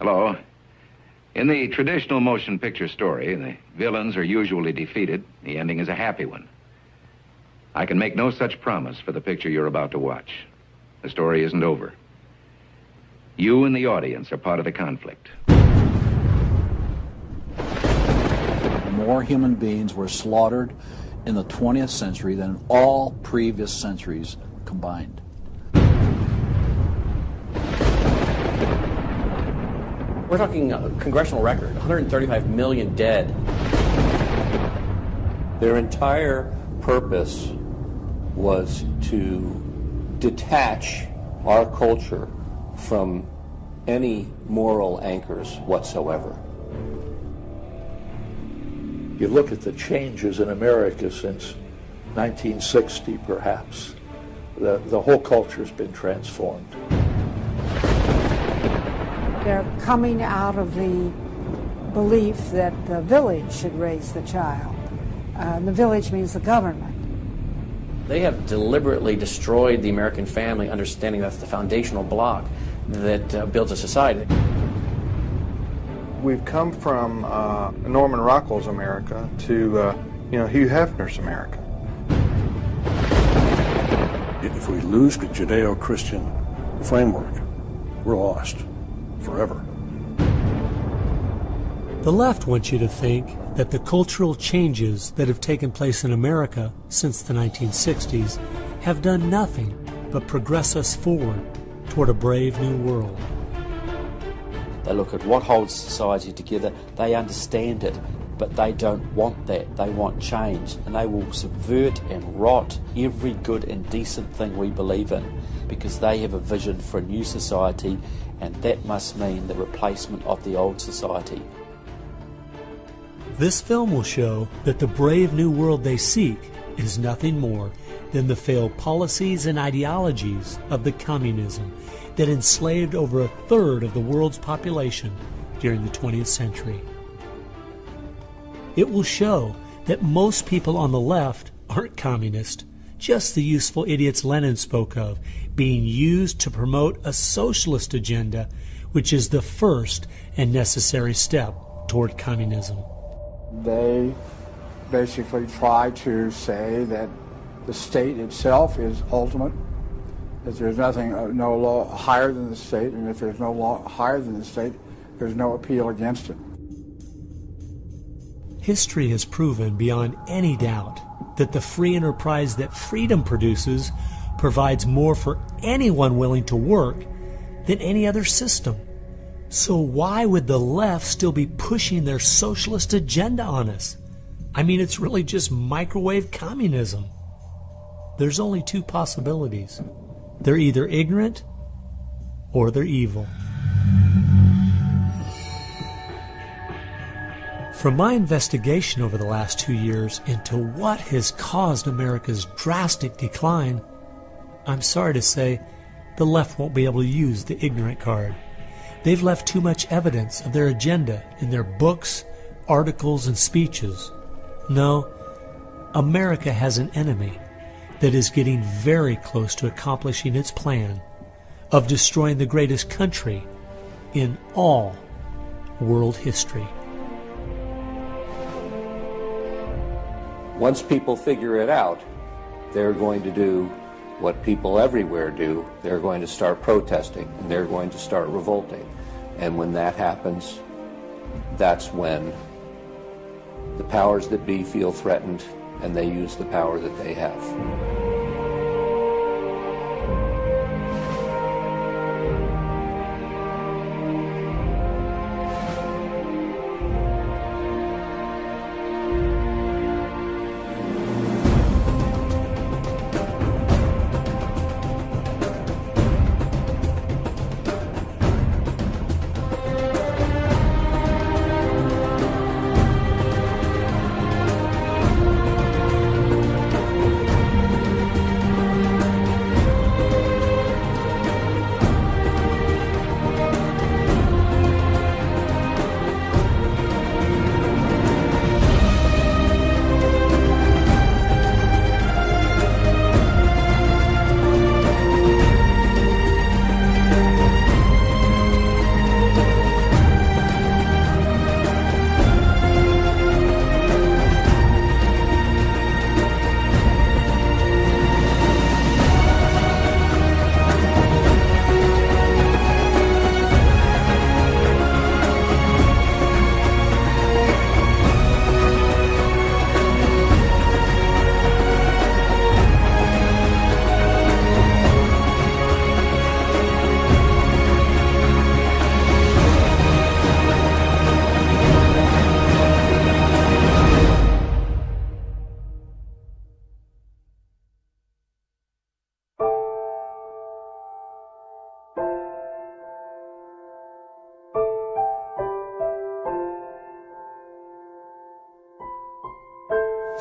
Hello. In the traditional motion picture story, the villains are usually defeated. The ending is a happy one. I can make no such promise for the picture you're about to watch. The story isn't over. You and the audience are part of the conflict. More human beings were slaughtered in the 20th century than in all previous centuries combined. We're talking a congressional record, 135 million dead. Their entire purpose was to detach our culture from any moral anchors whatsoever. You look at the changes in America since 1960, perhaps. The whole culture's been transformed. They're coming out of the belief that the village should raise the child. The village means the government. They have deliberately destroyed the American family, understanding that's the foundational block that builds a society. We've come from Norman Rockwell's America to Hugh Hefner's America. If we lose the Judeo-Christian framework, we're lost forever. The left wants you to think that the cultural changes that have taken place in America since the 1960s have done nothing but progress us forward toward a brave new world. They look at what holds society together, they understand it, but they don't want that. They want change, and they will subvert and rot every good and decent thing we believe in, because they have a vision for a new society, and that must mean the replacement of the old society. This film will show that the brave new world they seek is nothing more than the failed policies and ideologies of the communism that enslaved over a third of the world's population during the 20th century. It will show that most people on the left aren't communist, just the useful idiots Lenin spoke of, being used to promote a socialist agenda, which is the first and necessary step toward communism. They basically try to say that the state itself is ultimate, that there's nothing, no law higher than the state, and if there's no law higher than the state, there's no appeal against it. History has proven beyond any doubt that the free enterprise that freedom produces provides more for anyone willing to work than any other system. So why would the left still be pushing their socialist agenda on us? I mean, it's really just microwave communism. There's only two possibilities. They're either ignorant or they're evil. From my investigation over the last 2 years into what has caused America's drastic decline, I'm sorry to say the left won't be able to use the ignorant card. They've left too much evidence of their agenda in their books, articles, and speeches. No, America has an enemy that is getting very close to accomplishing its plan of destroying the greatest country in all world history. Once people figure it out, they're going to do what people everywhere do. They're going to start protesting, and they're going to start revolting. And when that happens, that's when the powers that be feel threatened, and they use the power that they have.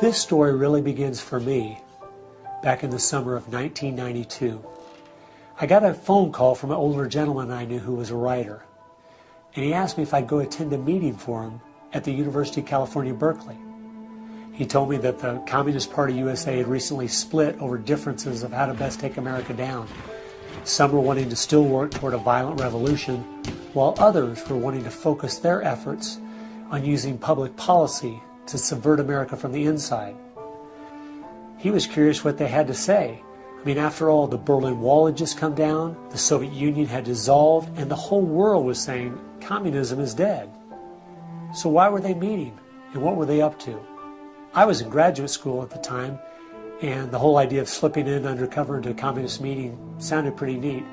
This story really begins for me back in the summer of 1992. I got a phone call from an older gentleman I knew who was a writer, and he asked me if I'd go attend a meeting for him at the University of California, Berkeley. He told me that the Communist Party USA had recently split over differences of how to best take America down. Some were wanting to still work toward a violent revolution, while others were wanting to focus their efforts on using public policy to subvert America from the inside. He was curious what they had to say. I mean, after all, the Berlin Wall had just come down, the Soviet Union had dissolved, and the whole world was saying communism is dead. So why were they meeting, and what were they up to? I was in graduate school at the time, and the whole idea of slipping in undercover into a communist meeting sounded pretty neat,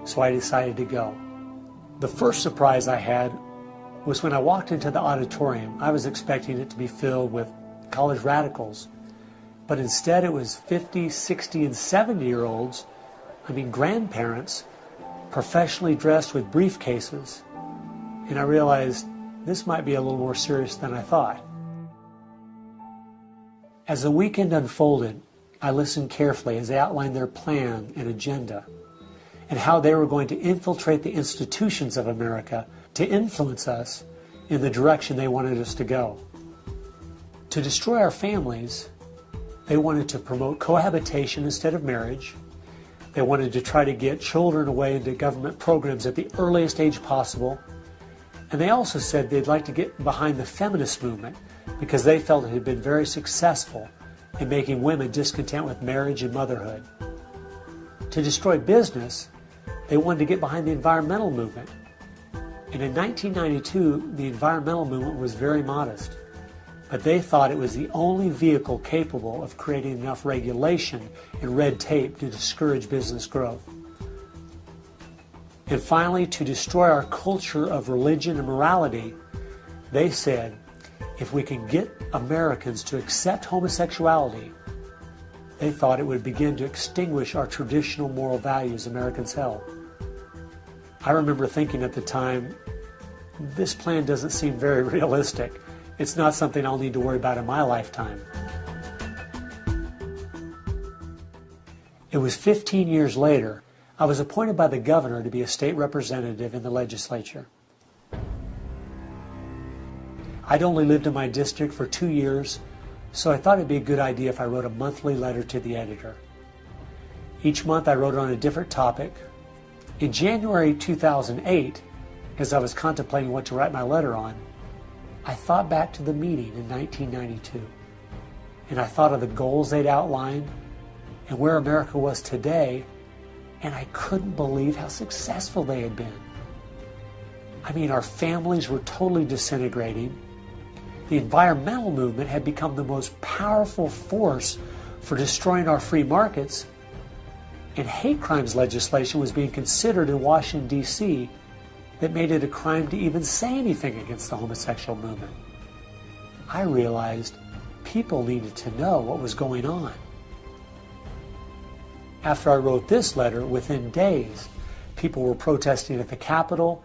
so I decided to go. The first surprise I had was when I walked into the auditorium. I was expecting it to be filled with college radicals, but instead it was 50, 60, and 70-year-olds, grandparents, professionally dressed with briefcases, and I realized this might be a little more serious than I thought. As the weekend unfolded, I listened carefully as they outlined their plan and agenda and how they were going to infiltrate the institutions of America to influence us in the direction they wanted us to go. To destroy our families, they wanted to promote cohabitation instead of marriage. They wanted to try to get children away into government programs at the earliest age possible. And they also said they'd like to get behind the feminist movement because they felt it had been very successful in making women discontent with marriage and motherhood. To destroy business, they wanted to get behind the environmental movement. And in 1992, the environmental movement was very modest, but they thought it was the only vehicle capable of creating enough regulation and red tape to discourage business growth. And finally, to destroy our culture of religion and morality, they said, if we can get Americans to accept homosexuality, they thought it would begin to extinguish our traditional moral values Americans held. I remember thinking at the time, this plan doesn't seem very realistic. It's not something I'll need to worry about in my lifetime. It was 15 years later, I was appointed by the governor to be a state representative in the legislature. I'd only lived in my district for 2 years, so I thought it'd be a good idea if I wrote a monthly letter to the editor. Each month I wrote on a different topic. In January 2008, as I was contemplating what to write my letter on, I thought back to the meeting in 1992, and I thought of the goals they'd outlined and where America was today, and I couldn't believe how successful they had been. Our families were totally disintegrating. The environmental movement had become the most powerful force for destroying our free markets, and hate crimes legislation was being considered in Washington, D.C. that made it a crime to even say anything against the homosexual movement. I realized people needed to know what was going on. After I wrote this letter, within days, people were protesting at the Capitol.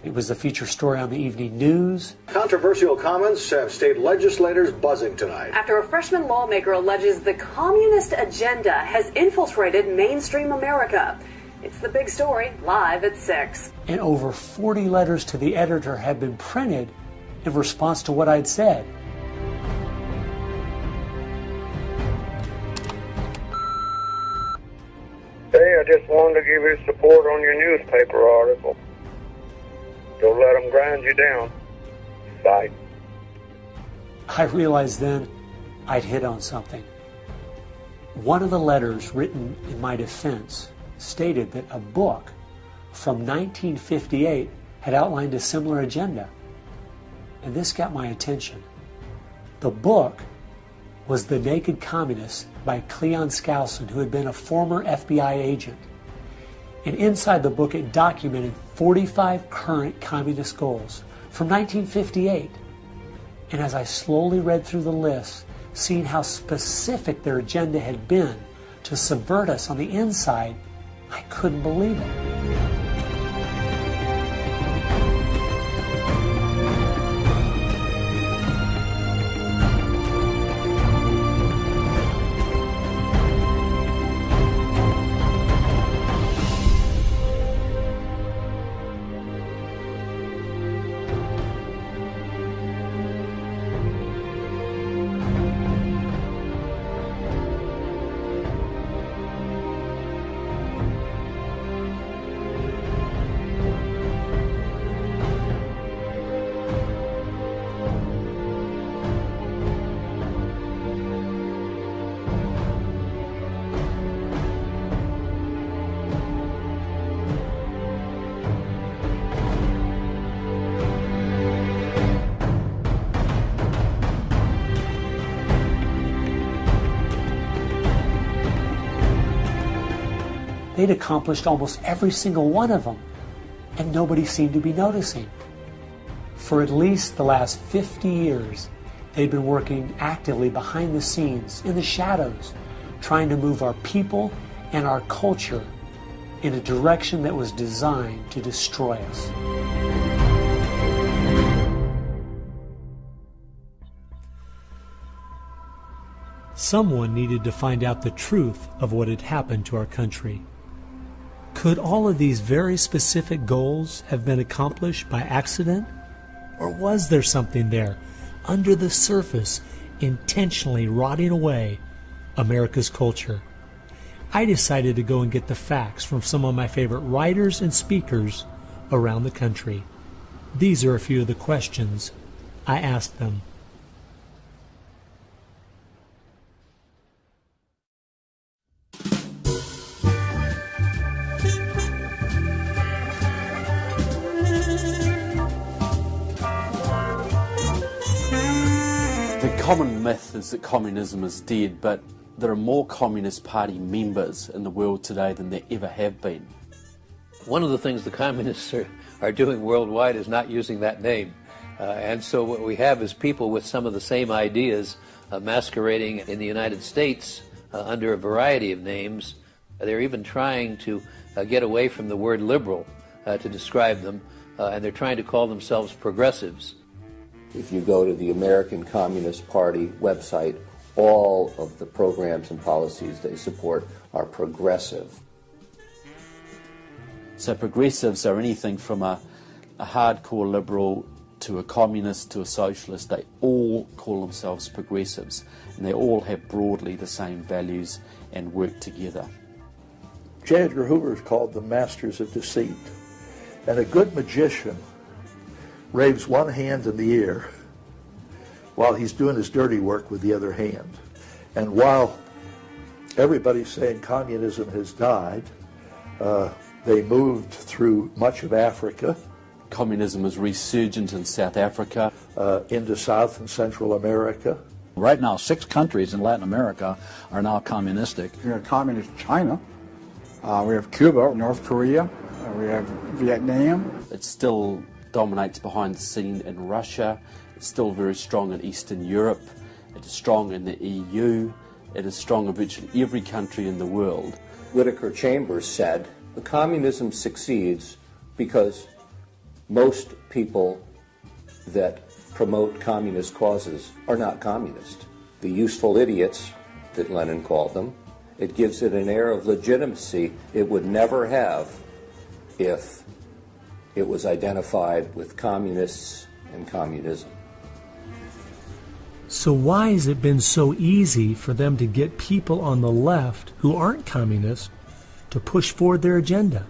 It was the feature story on the evening news. Controversial comments have state legislators buzzing tonight. After a freshman lawmaker alleges the communist agenda has infiltrated mainstream America. It's the big story, live at 6. And over 40 letters to the editor had been printed in response to what I'd said. Hey, I just wanted to give you support on your newspaper article. Don't let them grind you down. Bye. I realized then I'd hit on something. One of the letters written in my defense stated that a book from 1958 had outlined a similar agenda. And this got my attention. The book was The Naked Communist by Cleon Skousen, who had been a former FBI agent. And inside the book it documented 45 current communist goals from 1958. And as I slowly read through the list, seeing how specific their agenda had been to subvert us on the inside, I couldn't believe it. They'd accomplished almost every single one of them, and nobody seemed to be noticing. For at least the last 50 years, they'd been working actively behind the scenes, in the shadows, trying to move our people and our culture in a direction that was designed to destroy us. Someone needed to find out the truth of what had happened to our country. Could all of these very specific goals have been accomplished by accident? Or was there something there, under the surface, intentionally rotting away America's culture? I decided to go and get the facts from some of my favorite writers and speakers around the country. These are a few of the questions I asked them. The common myth is that communism is dead, but there are more Communist Party members in the world today than there ever have been. One of the things the communists are doing worldwide is not using that name. And so what we have is people with some of the same ideas masquerading in the United States under a variety of names. They're even trying to get away from the word liberal to describe them, and they're trying to call themselves progressives. If you go to the American Communist Party website, all of the programs and policies they support are progressive. So progressives are anything from a hardcore liberal to a communist to a socialist. They all call themselves progressives, and they all have broadly the same values and work together. J. Edgar Hoover is called the masters of deceit. And a good magician waves one hand in the air while he's doing his dirty work with the other hand. And while everybody's saying communism has died, they moved through much of Africa. Communism is resurgent in South Africa. Into South and Central America. Right now, 6 countries in Latin America are now communistic. We have communist China. We have Cuba, North Korea. We have Vietnam. It still dominates behind the scene in Russia. It's still very strong in Eastern Europe. It is strong in the EU. It is strong in virtually every country in the world. Whittaker Chambers said, the communism succeeds because most people that promote communist causes are not communist. The useful idiots, that Lenin called them, it gives it an air of legitimacy it would never have if it was identified with communists and communism. So why has it been so easy for them to get people on the left who aren't communists to push forward their agenda?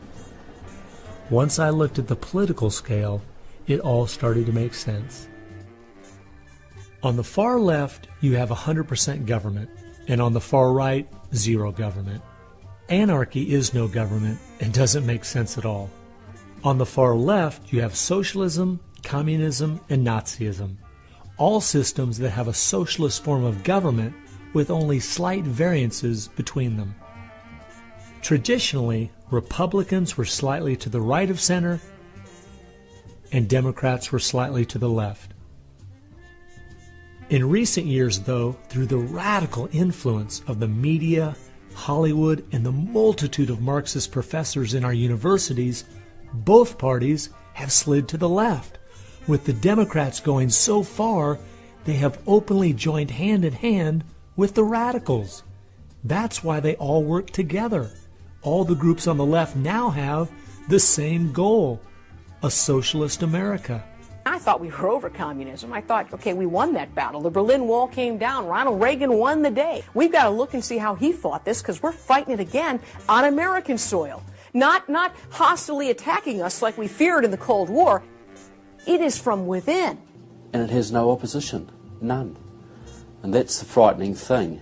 Once I looked at the political scale, it all started to make sense. On the far left, you have 100% government, and on the far right, zero government. Anarchy is no government and doesn't make sense at all. On the far left, you have socialism, communism, and Nazism. All systems that have a socialist form of government with only slight variances between them. Traditionally, Republicans were slightly to the right of center, and Democrats were slightly to the left. In recent years, though, through the radical influence of the media, Hollywood, and the multitude of Marxist professors in our universities, both parties have slid to the left, with the Democrats going so far they have openly joined hand in hand with the radicals. That's why they all work together. All the groups on the left now have the same goal, a socialist America. I thought we were over communism. I thought, okay, we won that battle. The Berlin Wall came down. Ronald Reagan won the day. We've got to look and see how he fought this, because we're fighting it again on American soil. Not hostilely attacking us like we feared in the Cold War. It is from within. And it has no opposition. None. And that's the frightening thing.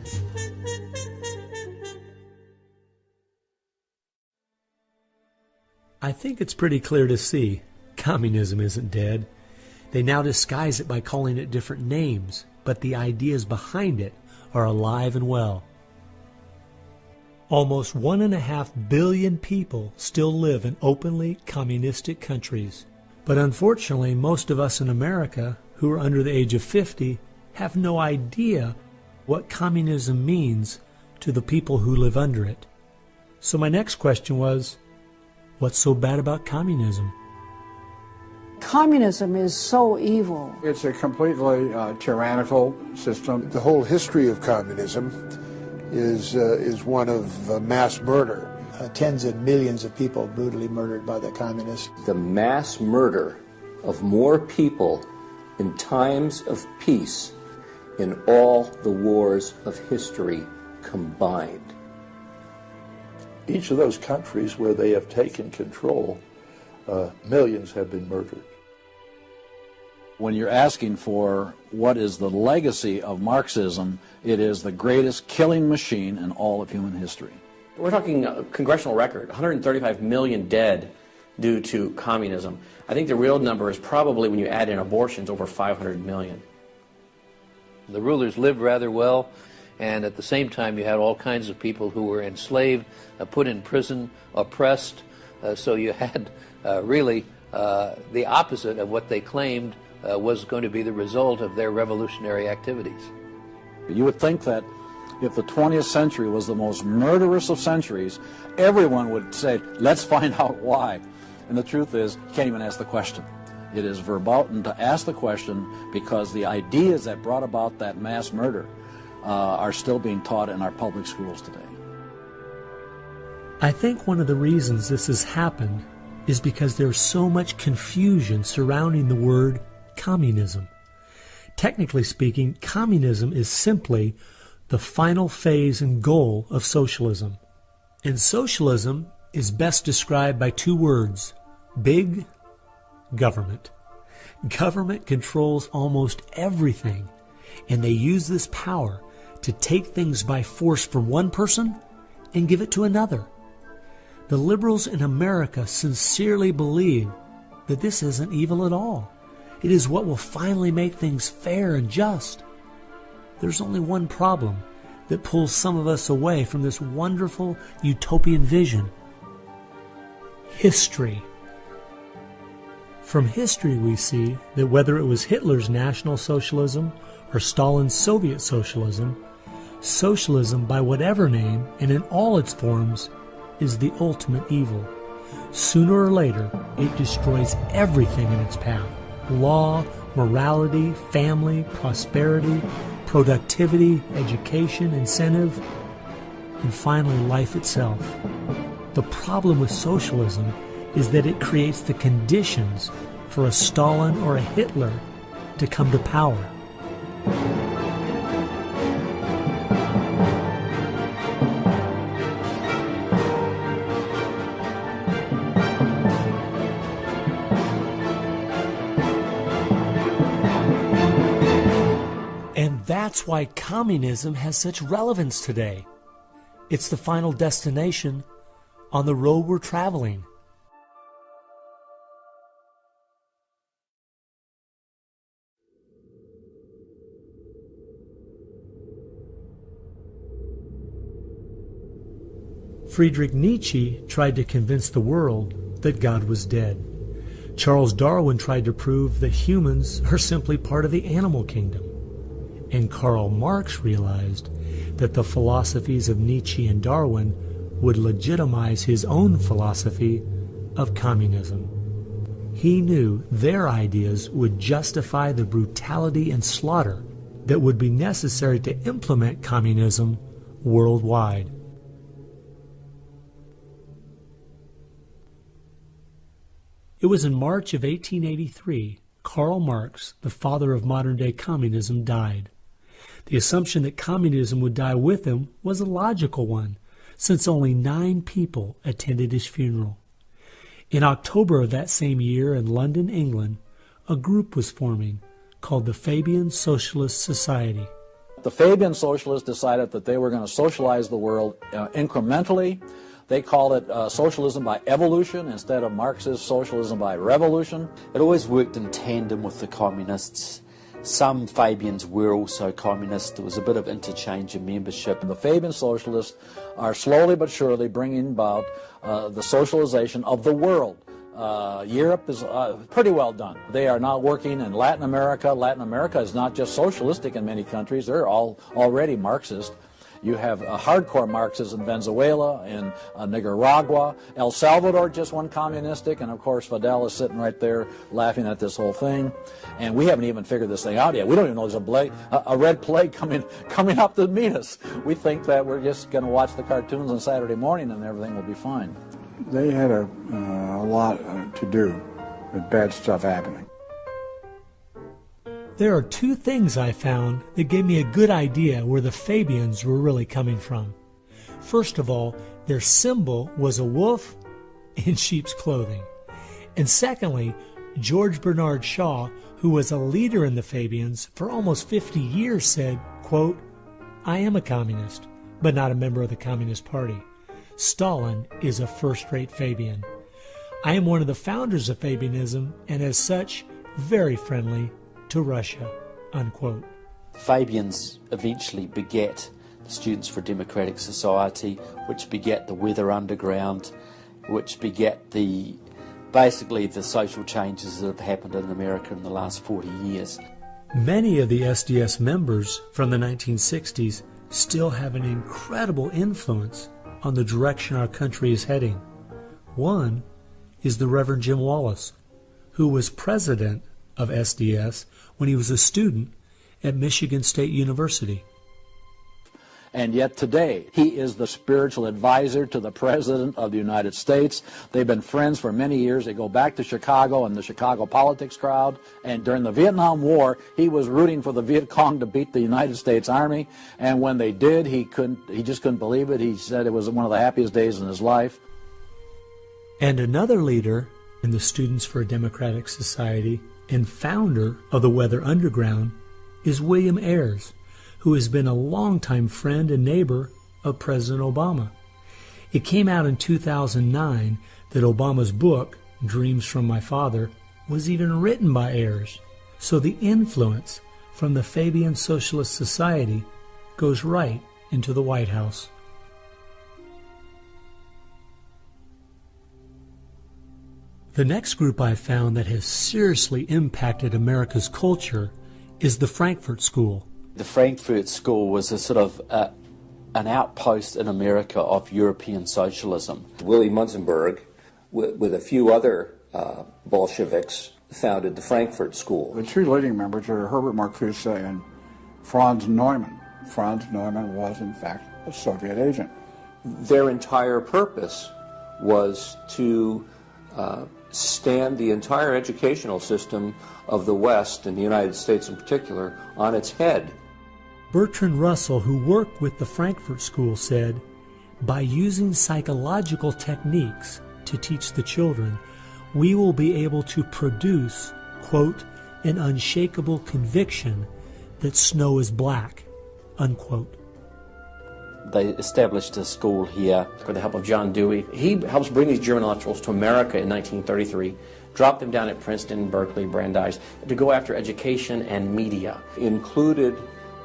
I think it's pretty clear to see communism isn't dead. They now disguise it by calling it different names, but the ideas behind it are alive and well. Almost 1.5 billion people still live in openly communistic countries. But unfortunately, most of us in America who are under the age of 50 have no idea what communism means to the people who live under it. So my next question was, what's so bad about communism? Communism is so evil. It's a completely tyrannical system. The whole history of communism is one of mass murder. Tens of millions of people brutally murdered by the communists. The mass murder of more people in times of peace in all the wars of history combined. Each of those countries where they have taken control, millions have been murdered. When you're asking for what is the legacy of Marxism, it is the greatest killing machine in all of human history. We're talking congressional record, 135 million dead due to communism. I think the real number is probably, when you add in abortions, over 500 million. The rulers lived rather well, and at the same time you had all kinds of people who were enslaved, put in prison, oppressed, so you had really the opposite of what they claimed was going to be the result of their revolutionary activities. You would think that if the 20th century was the most murderous of centuries, everyone would say, let's find out why. And the truth is, you can't even ask the question. It is verboten to ask the question because the ideas that brought about that mass murder are still being taught in our public schools today. I think one of the reasons this has happened is because there's so much confusion surrounding the word communism. Technically speaking, communism is simply the final phase and goal of socialism. And socialism is best described by two words: big government. Government controls almost everything, and they use this power to take things by force from one person and give it to another. The liberals in America sincerely believe that this isn't evil at all. It is what will finally make things fair and just. There's only one problem that pulls some of us away from this wonderful utopian vision: history. From history we see that whether it was Hitler's National Socialism or Stalin's Soviet Socialism, socialism by whatever name and in all its forms is the ultimate evil. Sooner or later, it destroys everything in its path: law, morality, family, prosperity, productivity, education, incentive, and finally life itself. The problem with socialism is that it creates the conditions for a Stalin or a Hitler to come to power. And that's why communism has such relevance today. It's the final destination on the road we're traveling. Friedrich Nietzsche tried to convince the world that God was dead. Charles Darwin tried to prove that humans are simply part of the animal kingdom. And Karl Marx realized that the philosophies of Nietzsche and Darwin would legitimize his own philosophy of communism. He knew their ideas would justify the brutality and slaughter that would be necessary to implement communism worldwide. It was in March of 1883, Karl Marx, the father of modern-day communism, died. The assumption that communism would die with him was a logical one, since only 9 people attended his funeral. In October of that same year in London, England, a group was forming called the Fabian Socialist Society. The Fabian Socialists decided that they were going to socialize the world incrementally. They called it socialism by evolution instead of Marxist socialism by revolution. It always worked in tandem with the communists. Some Fabians were also communists. There was a bit of interchange in membership. The Fabian socialists are slowly but surely bringing about the socialization of the world. Europe is pretty well done. They are now working in Latin America. Latin America is not just socialistic in many countries. They're all already Marxist. You have hardcore Marxists in Venezuela, in Nicaragua. El Salvador just went communistic, and of course Fidel is sitting right there laughing at this whole thing. And we haven't even figured this thing out yet. We don't even know there's a red plague coming up to meet us. We think that we're just going to watch the cartoons on Saturday morning and everything will be fine. They had a lot to do with bad stuff happening. There are two things I found that gave me a good idea where the Fabians were really coming from. First of all, their symbol was a wolf in sheep's clothing. And secondly, George Bernard Shaw, who was a leader in the Fabians for almost 50 years, said, quote, "I am a communist, but not a member of the Communist Party. Stalin is a first-rate Fabian. I am one of the founders of Fabianism, and as such, very friendly to Russia," unquote. Fabians eventually begat the Students for Democratic Society, which begat the Weather Underground, which begat basically the social changes that have happened in America in the last 40 years. Many of the SDS members from the 1960s still have an incredible influence on the direction our country is heading. One is the Reverend Jim Wallace, who was president of SDS when he was a student at Michigan State University. And yet today, he is the spiritual advisor to the President of the United States. They've been friends for many years. They go back to Chicago and the Chicago politics crowd. And during the Vietnam War, he was rooting for the Viet Cong to beat the United States Army. And when they did, he just couldn't believe it. He said it was one of the happiest days in his life. And another leader in the Students for a Democratic Society and founder of the Weather Underground is William Ayers, who has been a longtime friend and neighbor of President Obama. It came out in 2009 that Obama's book, Dreams from My Father, was even written by Ayers. So the influence from the Fabian Socialist Society goes right into the White House. The next group I found that has seriously impacted America's culture is the Frankfurt School. The Frankfurt School was a sort of an outpost in America of European socialism. Willy Munzenberg, with a few other Bolsheviks, founded the Frankfurt School. The two leading members are Herbert Marcuse and Franz Neumann. Franz Neumann was, in fact, a Soviet agent. Their entire purpose was to stand the entire educational system of the West, and the United States in particular, on its head. Bertrand Russell, who worked with the Frankfurt School, said, "By using psychological techniques to teach the children, we will be able to produce, quote, an unshakable conviction that snow is black," unquote. They established a school here. With the help of John Dewey. He helps bring these German intellectuals to America in 1933, drop them down at Princeton, Berkeley, Brandeis, to go after education and media. Included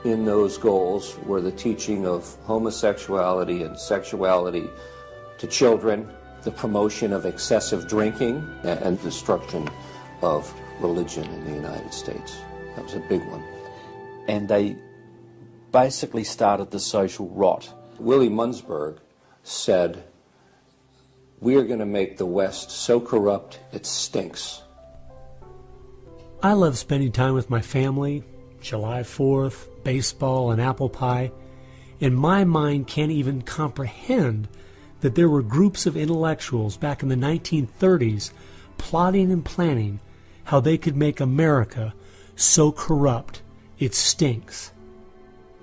in those goals were the teaching of homosexuality and sexuality to children, the promotion of excessive drinking, and destruction of religion in the United States. That was a big one. And they basically started the social rot. Willy Munzenberg said, "We are going to make the West so corrupt it stinks." I love spending time with my family, July 4th, baseball, and apple pie, and my mind can't even comprehend that there were groups of intellectuals back in the 1930s plotting and planning how they could make America so corrupt it stinks.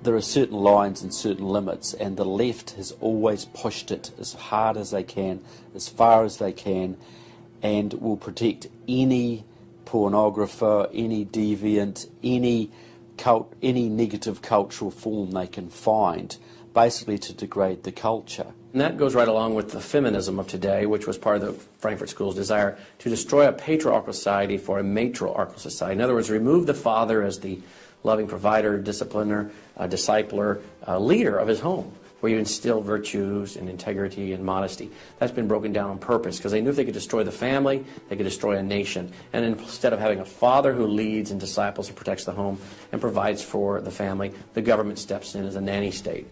There are certain lines and certain limits, and the left has always pushed it as hard as they can, as far as they can, and will protect any pornographer, any deviant, any negative cultural form they can find. basically to degrade the culture. And that goes right along with the feminism of today, which was part of the Frankfurt School's desire to destroy a patriarchal society for a matriarchal society. In other words, remove the father as the loving provider, discipliner, discipler, leader of his home, where you instill virtues and integrity and modesty. That's been broken down on purpose because they knew if they could destroy the family, they could destroy a nation. And instead of having a father who leads and disciples and protects the home and provides for the family, the government steps in as a nanny state.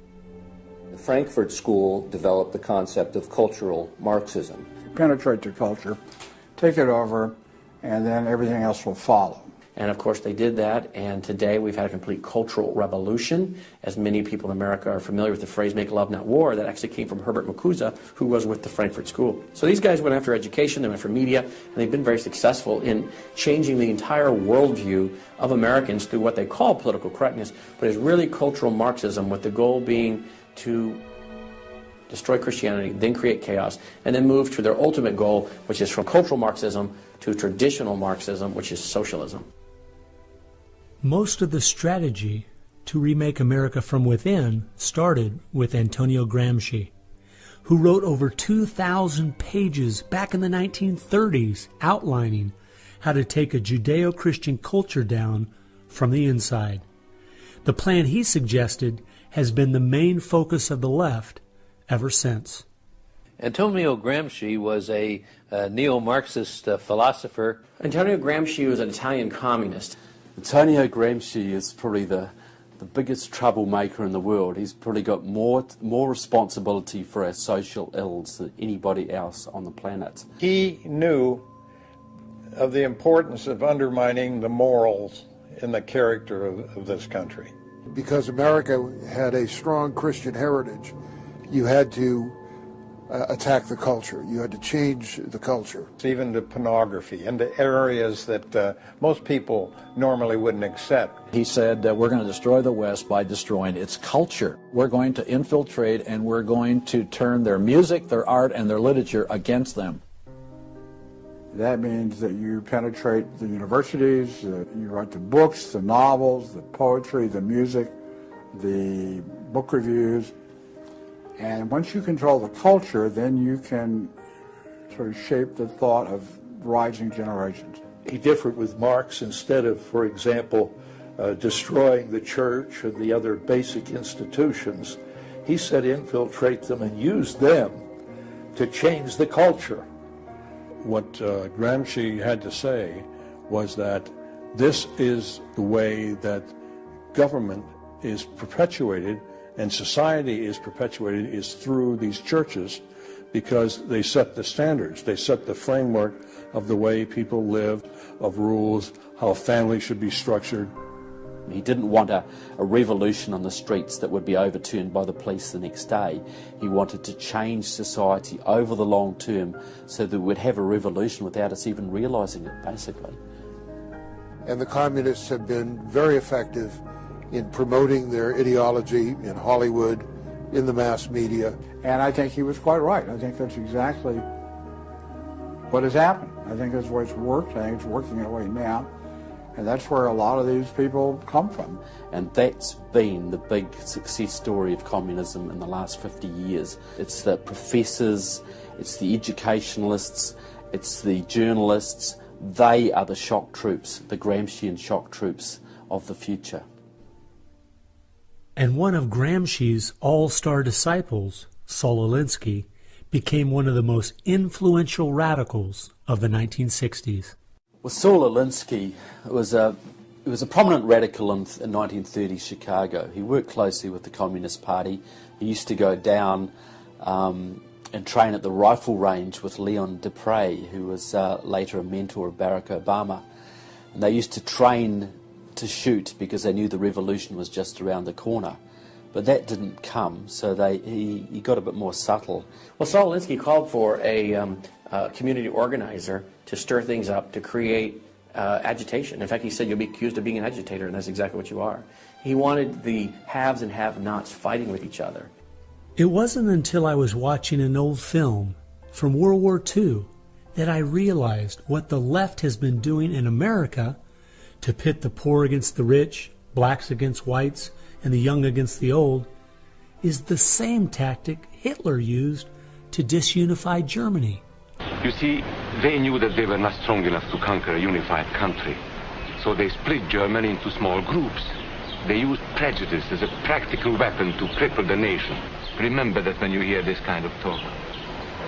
The Frankfurt School developed the concept of cultural Marxism. Penetrate the culture, take it over, and then everything else will follow. And of course they did that, and today we've had a complete cultural revolution. As many people in America are familiar with the phrase "make love, not war," that actually came from Herbert Marcuse, who was with the Frankfurt School. So these guys went after education, they went for media, and they've been very successful in changing the entire worldview of Americans through what they call political correctness, but it's really cultural Marxism, with the goal being to destroy Christianity, then create chaos, and then move to their ultimate goal, which is from cultural Marxism to traditional Marxism, which is socialism. Most of the strategy to remake America from within started with Antonio Gramsci, who wrote over 2,000 pages back in the 1930s outlining how to take a Judeo-Christian culture down from the inside. The plan he suggested has been the main focus of the left ever since. Antonio Gramsci was a neo-Marxist philosopher. Antonio Gramsci was an Italian communist. Antonio Gramsci is probably the biggest troublemaker in the world. He's probably got more responsibility for our social ills than anybody else on the planet. He knew of the importance of undermining the morals in the character of this country. Because America had a strong Christian heritage, you had to attack the culture. You had to change the culture. Even to pornography, into areas that most people normally wouldn't accept. He said that we're going to destroy the West by destroying its culture. We're going to infiltrate and we're going to turn their music, their art, and their literature against them. That means that you penetrate the universities, you write the books, the novels, the poetry, the music, the book reviews. And once you control the culture, then you can sort of shape the thought of rising generations. He differed with Marx. Instead of, for example, destroying the church or the other basic institutions, he said infiltrate them and use them to change the culture. What Gramsci had to say was that this is the way that government is perpetuated and society is perpetuated is through these churches, because they set the standards, they set the framework of the way people live, of rules, how families should be structured. He didn't want a revolution on the streets that would be overturned by the police the next day. He wanted to change society over the long term so that we'd have a revolution without us even realizing it, basically. And the communists have been very effective in promoting their ideology in Hollywood, in the mass media. And I think he was quite right. I think that's exactly what has happened. I think that's the way it's worked. I think it's working that way now. And that's where a lot of these people come from. And that's been the big success story of communism in the last 50 years. It's the professors, it's the educationalists, it's the journalists. They are the shock troops, the Gramscian shock troops of the future. And one of Gramsci's all-star disciples, Saul Alinsky, became one of the most influential radicals of the 1960s. Well, Saul Alinsky was a prominent radical in 1930 Chicago. He worked closely with the Communist Party. He used to go down and train at the rifle range with Leon Dupre, who was later a mentor of Barack Obama. And they used to train to shoot because they knew the revolution was just around the corner. But that didn't come, so he got a bit more subtle. Well, Saul Alinsky called for a community organizer to stir things up, to create agitation. In fact, he said, you'll be accused of being an agitator, and that's exactly what you are. He wanted the haves and have-nots fighting with each other. It wasn't until I was watching an old film from World War II that I realized what the left has been doing in America to pit the poor against the rich, blacks against whites, and the young against the old, is the same tactic Hitler used to disunify Germany. You see, they knew that they were not strong enough to conquer a unified country. So they split Germany into small groups. They used prejudice as a practical weapon to cripple the nation. Remember that when you hear this kind of talk.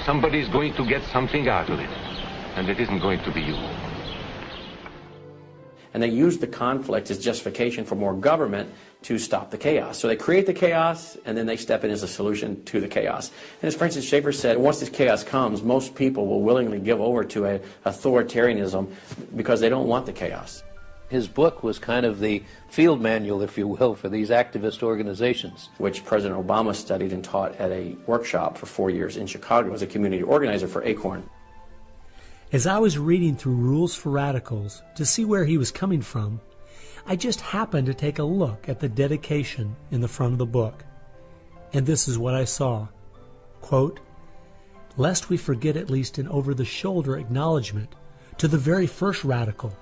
Somebody is going to get something out of it, and it isn't going to be you. And they use the conflict as justification for more government to stop the chaos. So they create the chaos, and then they step in as a solution to the chaos. And as Francis Schaeffer said, once this chaos comes, most people will willingly give over to a authoritarianism because they don't want the chaos. His book was kind of the field manual, if you will, for these activist organizations. Which President Obama studied and taught at a workshop for 4 years in Chicago as a community organizer for ACORN. As I was reading through Rules for Radicals to see where he was coming from, I just happened to take a look at the dedication in the front of the book. And this is what I saw. Quote, "Lest we forget at least an over-the-shoulder acknowledgement to the very first radical,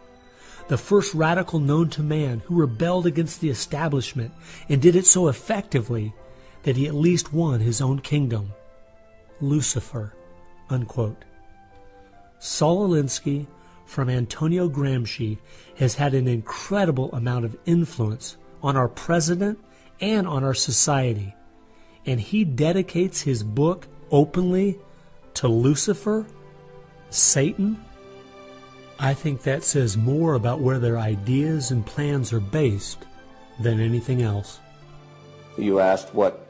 the first radical known to man who rebelled against the establishment and did it so effectively that he at least won his own kingdom. Lucifer." Unquote. Saul Alinsky from Antonio Gramsci has had an incredible amount of influence on our president and on our society, and he dedicates his book openly to Lucifer, Satan. I think that says more about where their ideas and plans are based than anything else. You asked what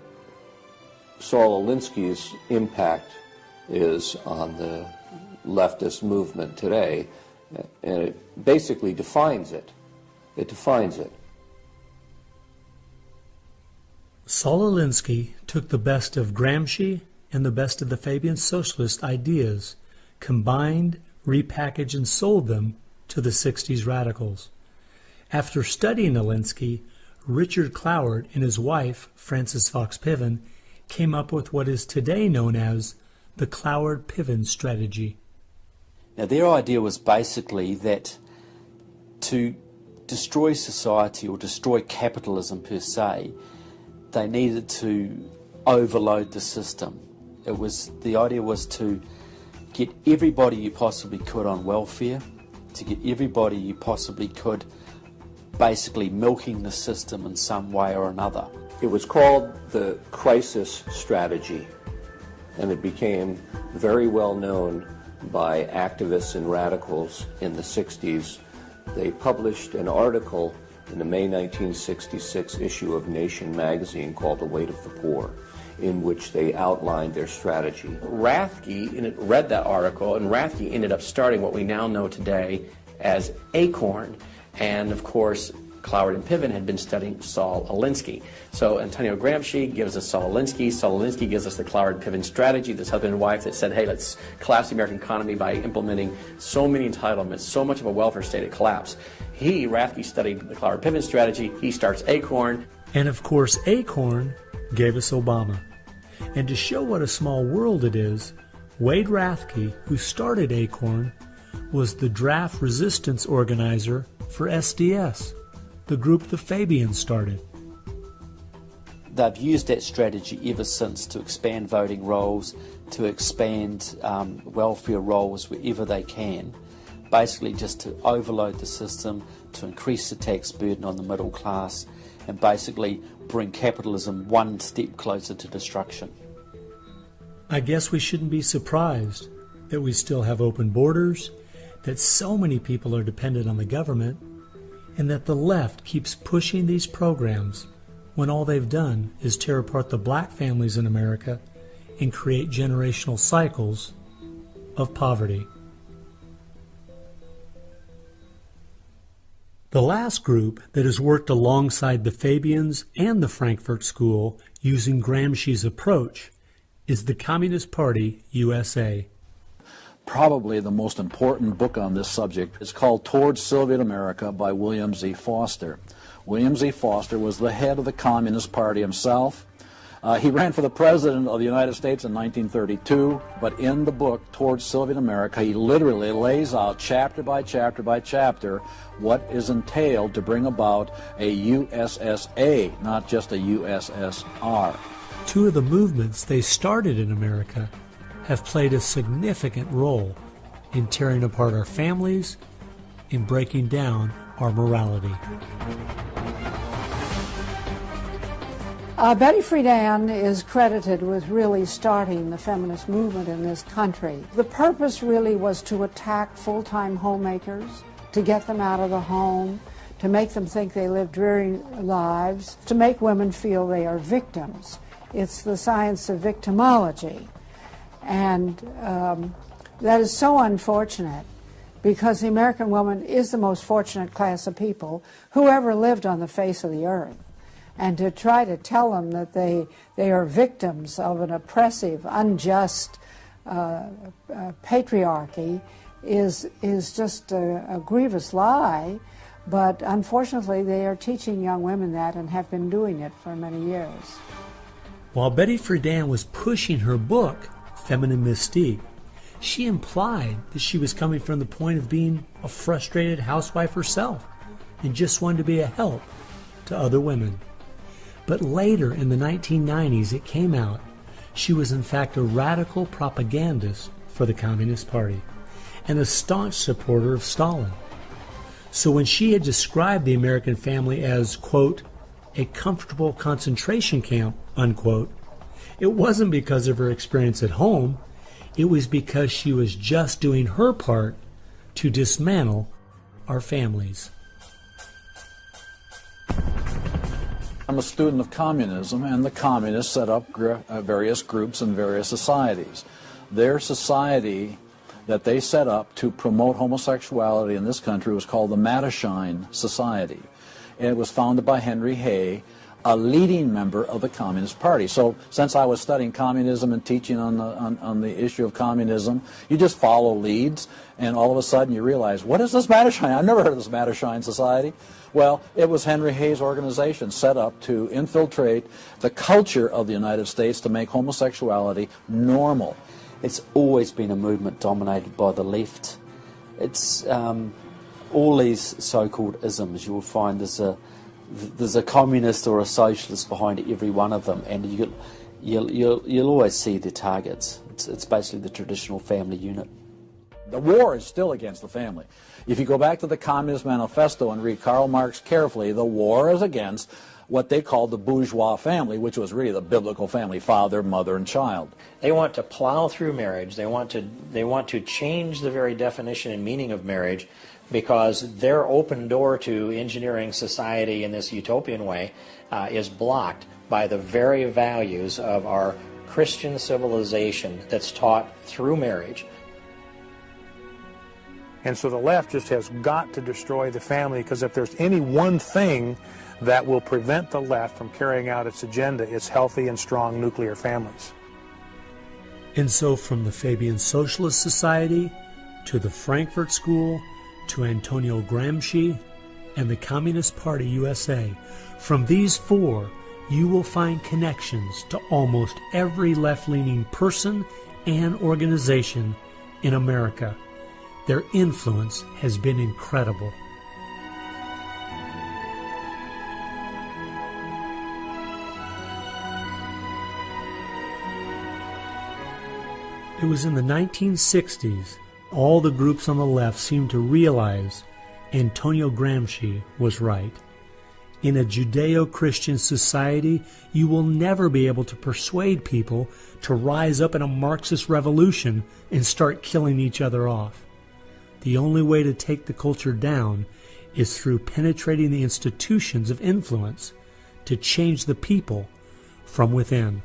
Saul Alinsky's impact is on the leftist movement today, and it basically defines it. It defines it. Saul Alinsky took the best of Gramsci and the best of the Fabian socialist ideas, combined, repackaged, and sold them to the 60s radicals. After studying Alinsky, Richard Cloward and his wife, Frances Fox Piven, came up with what is today known as the Cloward-Piven strategy. Now, their idea was basically that to destroy society or destroy capitalism per se, they needed to overload the system. The idea was to get everybody you possibly could on welfare, to get everybody you possibly could basically milking the system in some way or another. It was called the crisis strategy, and it became very well known by activists and radicals in the 60s. They published an article in the May 1966 issue of Nation magazine called The Weight of the Poor, in which they outlined their strategy. Rathke read that article, and Rathke ended up starting what we now know today as ACORN. And of course, Cloward and Piven had been studying Saul Alinsky. So Antonio Gramsci gives us Saul Alinsky. Saul Alinsky gives us the Cloward-Piven strategy, this husband and wife that said, hey, let's collapse the American economy by implementing so many entitlements, so much of a welfare state it collapsed. Rathke studied the Cloward-Piven strategy. He starts ACORN. And of course, ACORN gave us Obama. And to show what a small world it is, Wade Rathke, who started ACORN, was the draft resistance organizer for SDS, the group the Fabians started. They've used that strategy ever since to expand voting rolls, to expand welfare rolls wherever they can, basically just to overload the system, to increase the tax burden on the middle class, and basically bring capitalism one step closer to destruction. I guess we shouldn't be surprised that we still have open borders, that so many people are dependent on the government, and that the left keeps pushing these programs when all they've done is tear apart the black families in America and create generational cycles of poverty. The last group that has worked alongside the Fabians and the Frankfurt School using Gramsci's approach is the Communist Party USA. Probably the most important book on this subject is called Towards Soviet America by William Z. Foster. William Z. Foster was the head of the Communist Party himself. He ran for the President of the United States in 1932, but in the book Towards Soviet America, he literally lays out chapter by chapter by chapter what is entailed to bring about a USSA, not just a USSR. Two of the movements they started in America have played a significant role in tearing apart our families, in breaking down our morality. Betty Friedan is credited with really starting the feminist movement in this country. The purpose really was to attack full-time homemakers, to get them out of the home, to make them think they live dreary lives, to make women feel they are victims. It's the science of victimology. And that is so unfortunate, because the American woman is the most fortunate class of people who ever lived on the face of the earth. And to try to tell them that they are victims of an oppressive, unjust patriarchy is just a grievous lie. But unfortunately, they are teaching young women that and have been doing it for many years. While Betty Friedan was pushing her book, Feminine Mystique, she implied that she was coming from the point of being a frustrated housewife herself and just wanted to be a help to other women. But later in the 1990s, it came out she was in fact a radical propagandist for the Communist Party and a staunch supporter of Stalin. So when she had described the American family as, quote, a comfortable concentration camp, unquote, it wasn't because of her experience at home. It was because she was just doing her part to dismantle our families. I'm a student of communism, and the communists set up various groups and various societies. Their society that they set up to promote homosexuality in this country was called the Mattachine Society. And it was founded by Henry Hay, a leading member of the Communist Party. So since I was studying communism and teaching on the issue of communism, you just follow leads, and all of a sudden you realize, what is this Mattachine? I've never heard of this Mattachine Society. Well, it was Henry Hay's organization set up to infiltrate the culture of the United States to make homosexuality normal. It's always been a movement dominated by the left. It's all these so-called isms. You will find there's a communist or a socialist behind every one of them, and you'll always see their targets. It's basically the traditional family unit. The war is still against the family. If you go back to the Communist Manifesto and read Karl Marx carefully, the war is against what they called the bourgeois family, which was really the biblical family, father, mother, and child. They want to plow through marriage. They want to change the very definition and meaning of marriage, because their open door to engineering society in this utopian way is blocked by the very values of our Christian civilization that's taught through marriage. And so the left just has got to destroy the family, because if there's any one thing that will prevent the left from carrying out its agenda, it's healthy and strong nuclear families. And so from the Fabian Socialist Society to the Frankfurt School to Antonio Gramsci and the Communist Party USA, from these four you will find connections to almost every left-leaning person and organization in America. Their influence has been incredible. It was in the 1960s all the groups on the left seemed to realize Antonio Gramsci was right. In a Judeo-Christian society, you will never be able to persuade people to rise up in a Marxist revolution and start killing each other off. The only way to take the culture down is through penetrating the institutions of influence to change the people from within.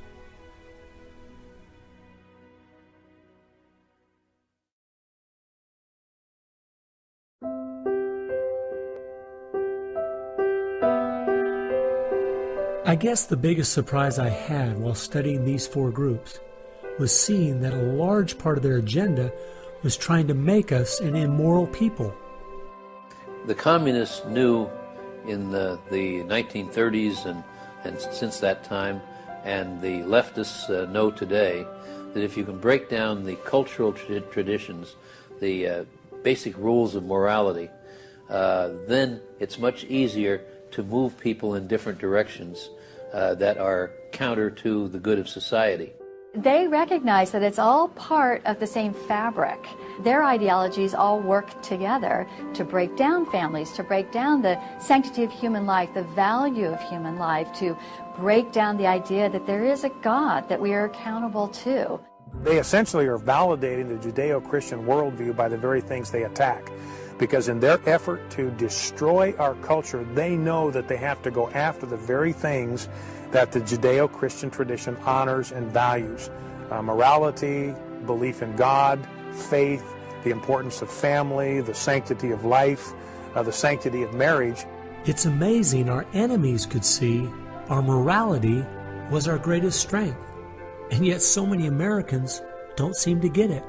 I guess the biggest surprise I had while studying these four groups was seeing that a large part of their agenda was trying to make us an immoral people. The communists knew in the 1930s and since that time, and the leftists know today, that if you can break down the cultural traditions, the basic rules of morality, then it's much easier to move people in different directions that are counter to the good of society. They recognize that it's all part of the same fabric. Their ideologies all work together to break down families, to break down the sanctity of human life, the value of human life, to break down the idea that there is a God that we are accountable to. They essentially are validating the Judeo-Christian worldview by the very things they attack. Because in their effort to destroy our culture, they know that they have to go after the very things that the Judeo-Christian tradition honors and values. Morality, belief in God, faith, the importance of family, the sanctity of life, the sanctity of marriage. It's amazing our enemies could see our morality was our greatest strength. And yet so many Americans don't seem to get it.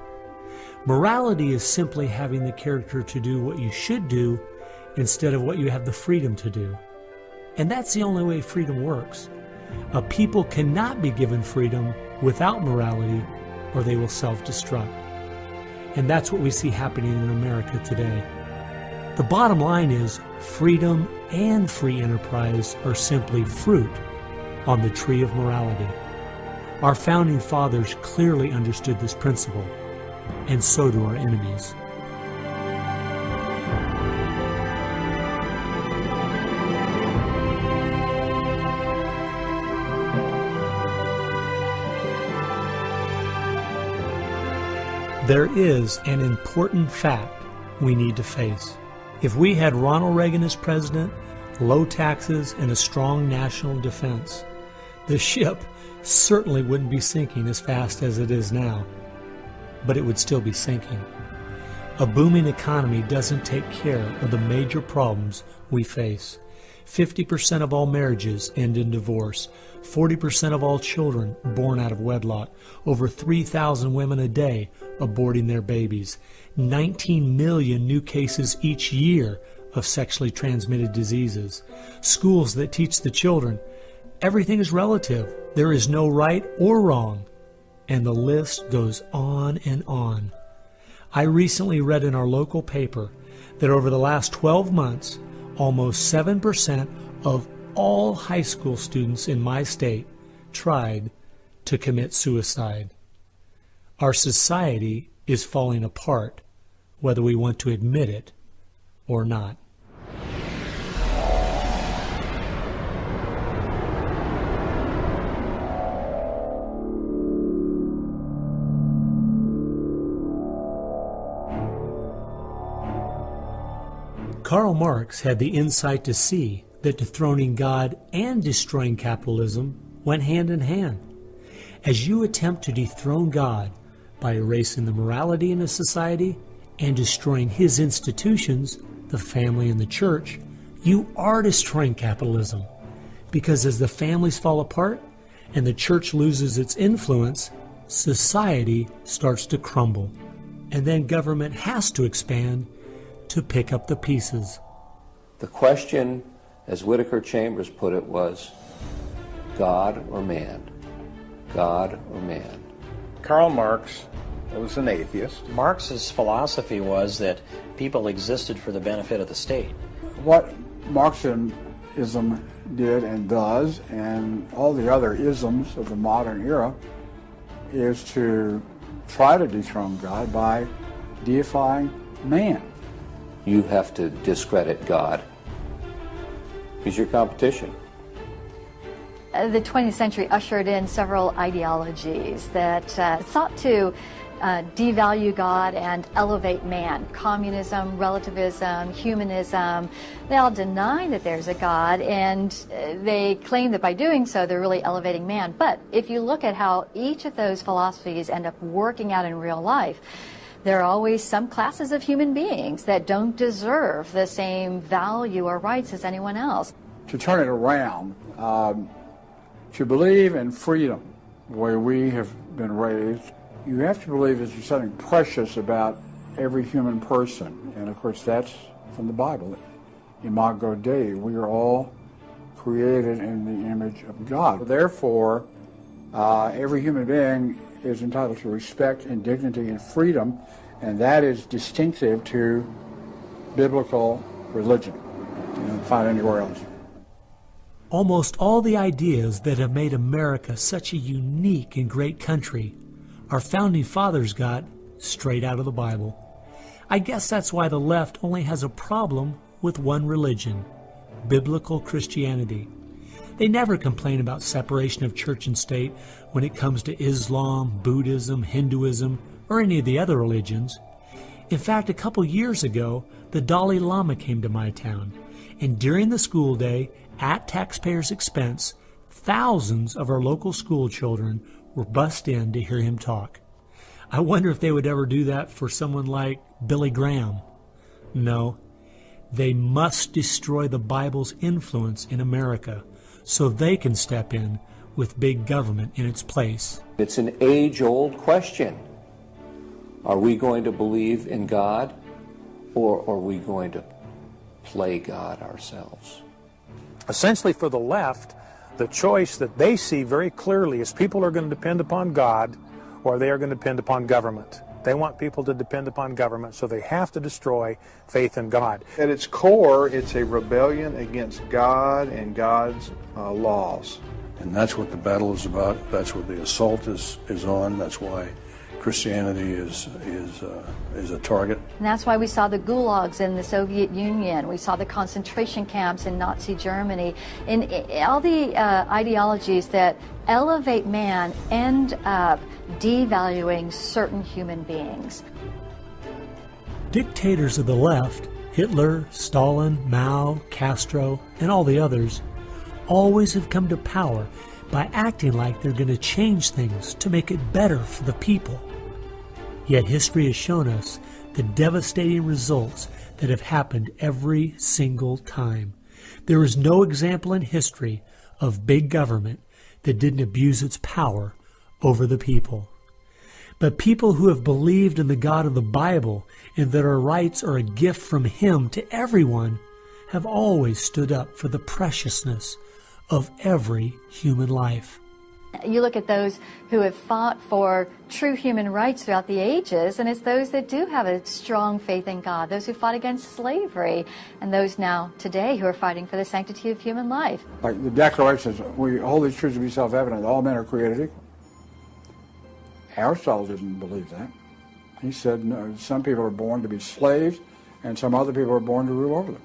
Morality is simply having the character to do what you should do instead of what you have the freedom to do. And that's the only way freedom works. A people cannot be given freedom without morality, or they will self-destruct. And that's what we see happening in America today. The bottom line is freedom and free enterprise are simply fruit on the tree of morality. Our founding fathers clearly understood this principle, and so do our enemies. There is an important fact we need to face. If we had Ronald Reagan as president, low taxes, and a strong national defense, the ship certainly wouldn't be sinking as fast as it is now, but it would still be sinking. A booming economy doesn't take care of the major problems we face. 50% of all marriages end in divorce. 40% of all children born out of wedlock. Over 3,000 women a day aborting their babies. 19 million new cases each year of sexually transmitted diseases. Schools that teach the children everything is relative. There is no right or wrong. And the list goes on and on. I recently read in our local paper that over the last 12 months, almost 7% of all high school students in my state tried to commit suicide. Our society is falling apart, whether we want to admit it or not. Karl Marx had the insight to see that dethroning God and destroying capitalism went hand in hand. As you attempt to dethrone God by erasing the morality in a society and destroying his institutions, the family and the church, you are destroying capitalism. Because as the families fall apart and the church loses its influence, society starts to crumble. And then government has to expand to pick up the pieces. The question, as Whittaker Chambers put it, was God or man? God or man? Karl Marx was an atheist. Marx's philosophy was that people existed for the benefit of the state. What Marxism did and does, and all the other isms of the modern era, is to try to dethrone God by deifying man. You have to discredit God. He's your competition. The 20th century ushered in several ideologies that sought to devalue God and elevate man. Communism, relativism, humanism, they all deny that there's a God, and they claim that by doing so they're really elevating man. But if you look at how each of those philosophies end up working out in real life, there are always some classes of human beings that don't deserve the same value or rights as anyone else. To turn it around, to believe in freedom, the way we have been raised, you have to believe that there's something precious about every human person. And of course that's from the Bible. Imago Dei, we are all created in the image of God. Therefore, every human being is entitled to respect and dignity and freedom, and that is distinctive to biblical religion. You don't find it anywhere else. Almost all the ideas that have made America such a unique and great country, our founding fathers got straight out of the Bible. I guess that's why the left only has a problem with one religion, biblical Christianity. They never complain about separation of church and state when it comes to Islam, Buddhism, Hinduism, or any of the other religions. In fact, a couple years ago, the Dalai Lama came to my town, and during the school day, at taxpayers' expense, thousands of our local school children were bussed in to hear him talk. I wonder if they would ever do that for someone like Billy Graham. No, they must destroy the Bible's influence in America so they can step in with big government in its place. It's an age-old question. Are we going to believe in God, or are we going to play God ourselves? Essentially, for the left, the choice that they see very clearly is people are going to depend upon God or they are going to depend upon government. They want people to depend upon government, so they have to destroy faith in God. At its core, it's a rebellion against God and God's laws. And that's what the battle is about. That's what the assault is on. That's why Christianity is a target. And that's why we saw the gulags in the Soviet Union. We saw the concentration camps in Nazi Germany. And all the ideologies that elevate man end up devaluing certain human beings. Dictators of the left, Hitler, Stalin, Mao, Castro, and all the others, always have come to power by acting like they're going to change things to make it better for the people. Yet history has shown us the devastating results that have happened every single time. There is no example in history of big government that didn't abuse its power over the people. But people who have believed in the God of the Bible and that our rights are a gift from Him to everyone have always stood up for the preciousness of every human life. You look at those who have fought for true human rights throughout the ages, and it's those that do have a strong faith in God, those who fought against slavery, and those now today who are fighting for the sanctity of human life. Like the Declaration says, we hold these truths to be self-evident, all men are created equal. Aristotle didn't believe that. He said, no, some people are born to be slaves, and some other people are born to rule over them.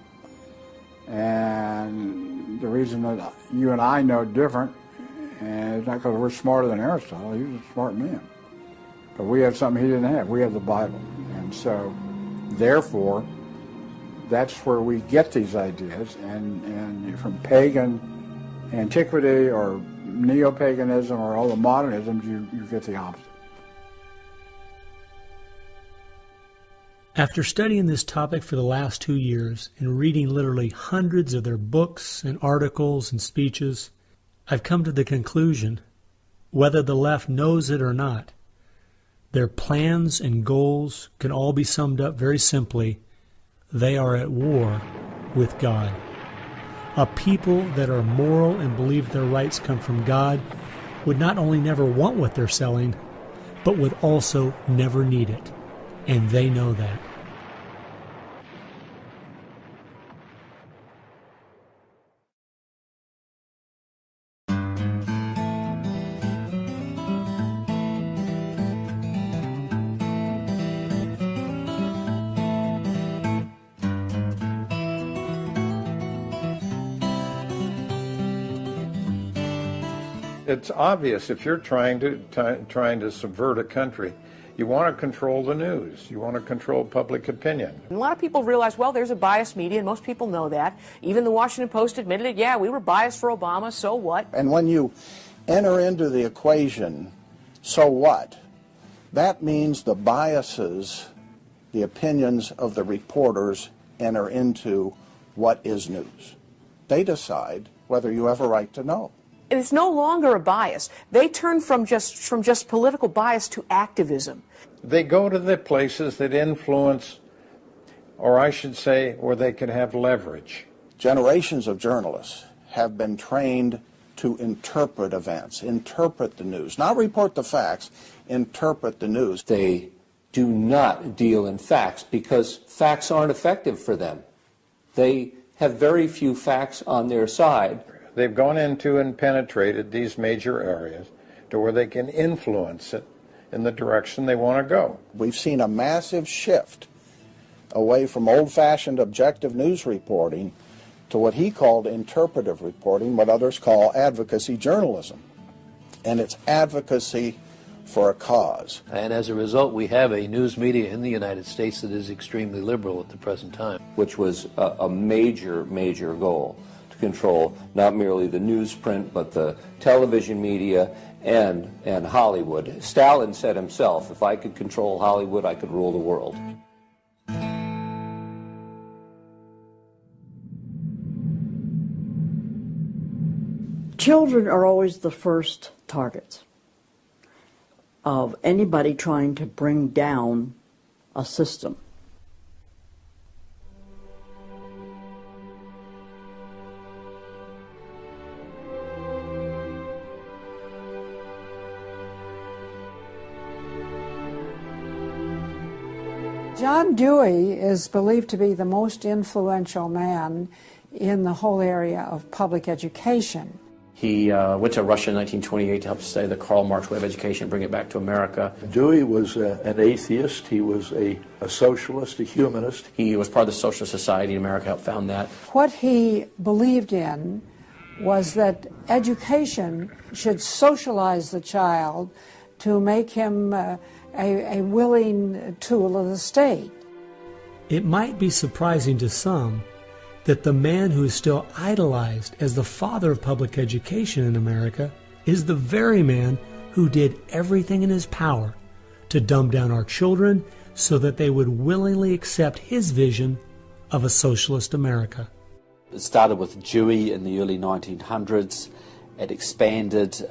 And the reason that you and I know different, and it's not because we're smarter than Aristotle, he was a smart man. But we have something he didn't have. We have the Bible. And so, therefore, that's where we get these ideas. And from pagan antiquity or neo-paganism or all the modernisms, you get the opposite. After studying this topic for the last 2 years and reading literally hundreds of their books and articles and speeches, I've come to the conclusion, whether the left knows it or not, their plans and goals can all be summed up very simply. They are at war with God. A people that are moral and believe their rights come from God would not only never want what they're selling, but would also never need it. And they know that. It's obvious if you're trying to subvert a country, you want to control the news. You want to control public opinion. A lot of people realize, well, there's a biased media, and most people know that. Even the Washington Post admitted it. Yeah, we were biased for Obama, so what? And when you enter into the equation, so what? That means the biases, the opinions of the reporters enter into what is news. They decide whether you have a right to know. And it's no longer a bias. They turn from just political bias to activism. They go to the places that influence, or I should say, where they can have leverage. Generations of journalists have been trained to interpret events, interpret the news, not report the facts, interpret the news. They do not deal in facts because facts aren't effective for them. They have very few facts on their side. They've gone into and penetrated these major areas to where they can influence it in the direction they want to go. We've seen a massive shift away from old-fashioned objective news reporting to what he called interpretive reporting, what others call advocacy journalism. And it's advocacy for a cause. And as a result, we have a news media in the United States that is extremely liberal at the present time. Which was a major, major goal, to control not merely the newsprint, but the television media and Hollywood. Stalin said himself, if I could control Hollywood, I could rule the world. Children are always the first targets of anybody trying to bring down a system. John Dewey is believed to be the most influential man in the whole area of public education. He went to Russia in 1928 to help study the Karl Marx way of education, bring it back to America. Dewey was an atheist. He was a socialist, a humanist. He was part of the Socialist Society in America, helped found that. What he believed in was that education should socialize the child to make him a willing tool of the state. It might be surprising to some that the man who is still idolized as the father of public education in America is the very man who did everything in his power to dumb down our children so that they would willingly accept his vision of a socialist America. It started with Dewey in the early 1900s. It expanded,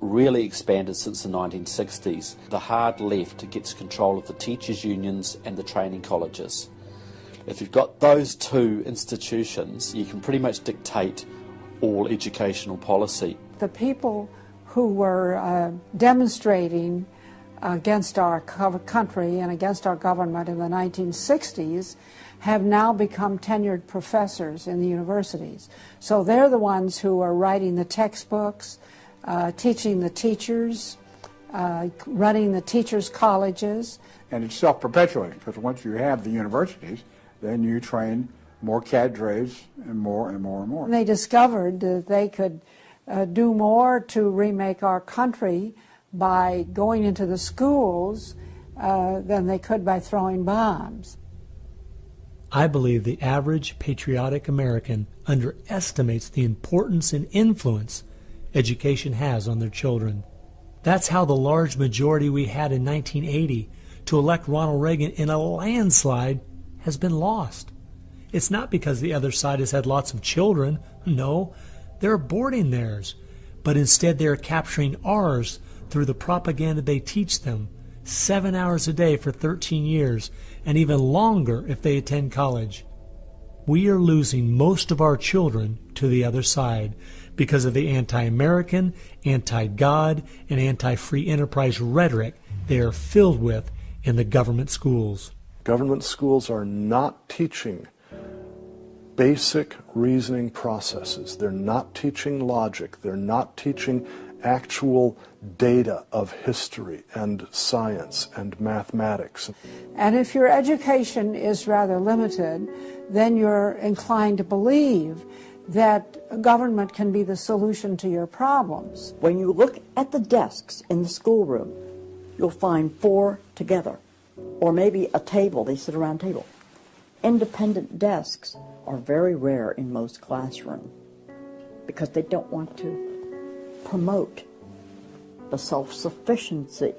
really expanded since the 1960s. The hard left gets control of the teachers' unions and the training colleges. If you've got those two institutions, you can pretty much dictate all educational policy. The people who were demonstrating against our country and against our government in the 1960s have now become tenured professors in the universities. So they're the ones who are writing the textbooks, teaching the teachers, running the teachers' colleges. And it's self-perpetuating, because once you have the universities, then you train more cadres and more and more and more. And they discovered that they could do more to remake our country by going into the schools than they could by throwing bombs. I believe the average patriotic American underestimates the importance and influence education has on their children. That's how the large majority we had in 1980 to elect Ronald Reagan in a landslide has been lost. It's not because the other side has had lots of children. No, they're aborting theirs. But instead they are capturing ours through the propaganda they teach them, 7 hours a day for 13 years, and even longer if they attend college. We are losing most of our children to the other side because of the anti-American, anti-God, and anti-free enterprise rhetoric they are filled with in the government schools. Government schools are not teaching basic reasoning processes. They're not teaching logic. They're not teaching actual data of history and science and mathematics. And if your education is rather limited, then you're inclined to believe that government can be the solution to your problems. When you look at the desks in the schoolroom, you'll find 4 together, or maybe a table, they sit around a table. Independent desks are very rare in most classrooms because they don't want to promote the self-sufficiency,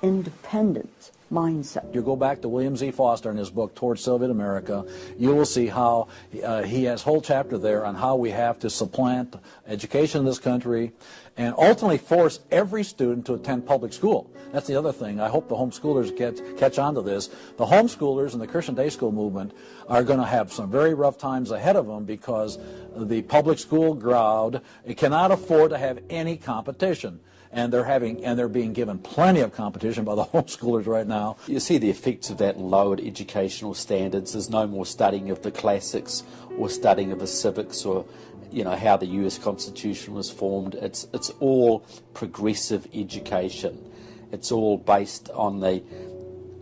independence mindset. You go back to William Z. Foster in his book, Towards Soviet America, you will see how he has a whole chapter there on how we have to supplant education in this country and ultimately force every student to attend public school. That's the other thing. I hope the homeschoolers catch on to this. The homeschoolers and the Christian day school movement are going to have some very rough times ahead of them because the public school crowd cannot afford to have any competition. And they're being given plenty of competition by the homeschoolers right now. You see the effects of that lowered educational standards. There's no more studying of the classics or studying of the civics or you know, how the US Constitution was formed. It's all progressive education. It's all based on the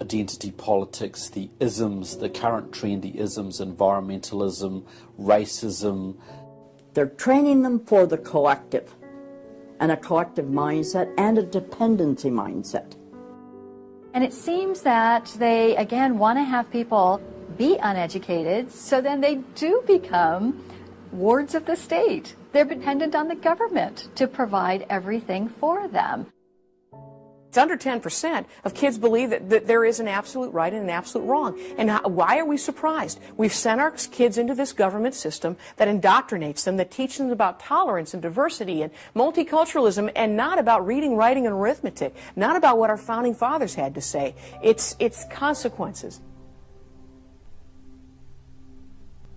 identity politics, the isms, the current trendy isms, environmentalism, racism. They're training them for the collective, and a collective mindset and a dependency mindset. And it seems that they, again, want to have people be uneducated, so then they do become wards of the state. They're dependent on the government to provide everything for them. It's under 10% of kids believe that there is an absolute right and an absolute wrong. And why are we surprised? We've sent our kids into this government system that indoctrinates them, that teaches them about tolerance and diversity and multiculturalism, and not about reading, writing, and arithmetic, not about what our founding fathers had to say. It's consequences.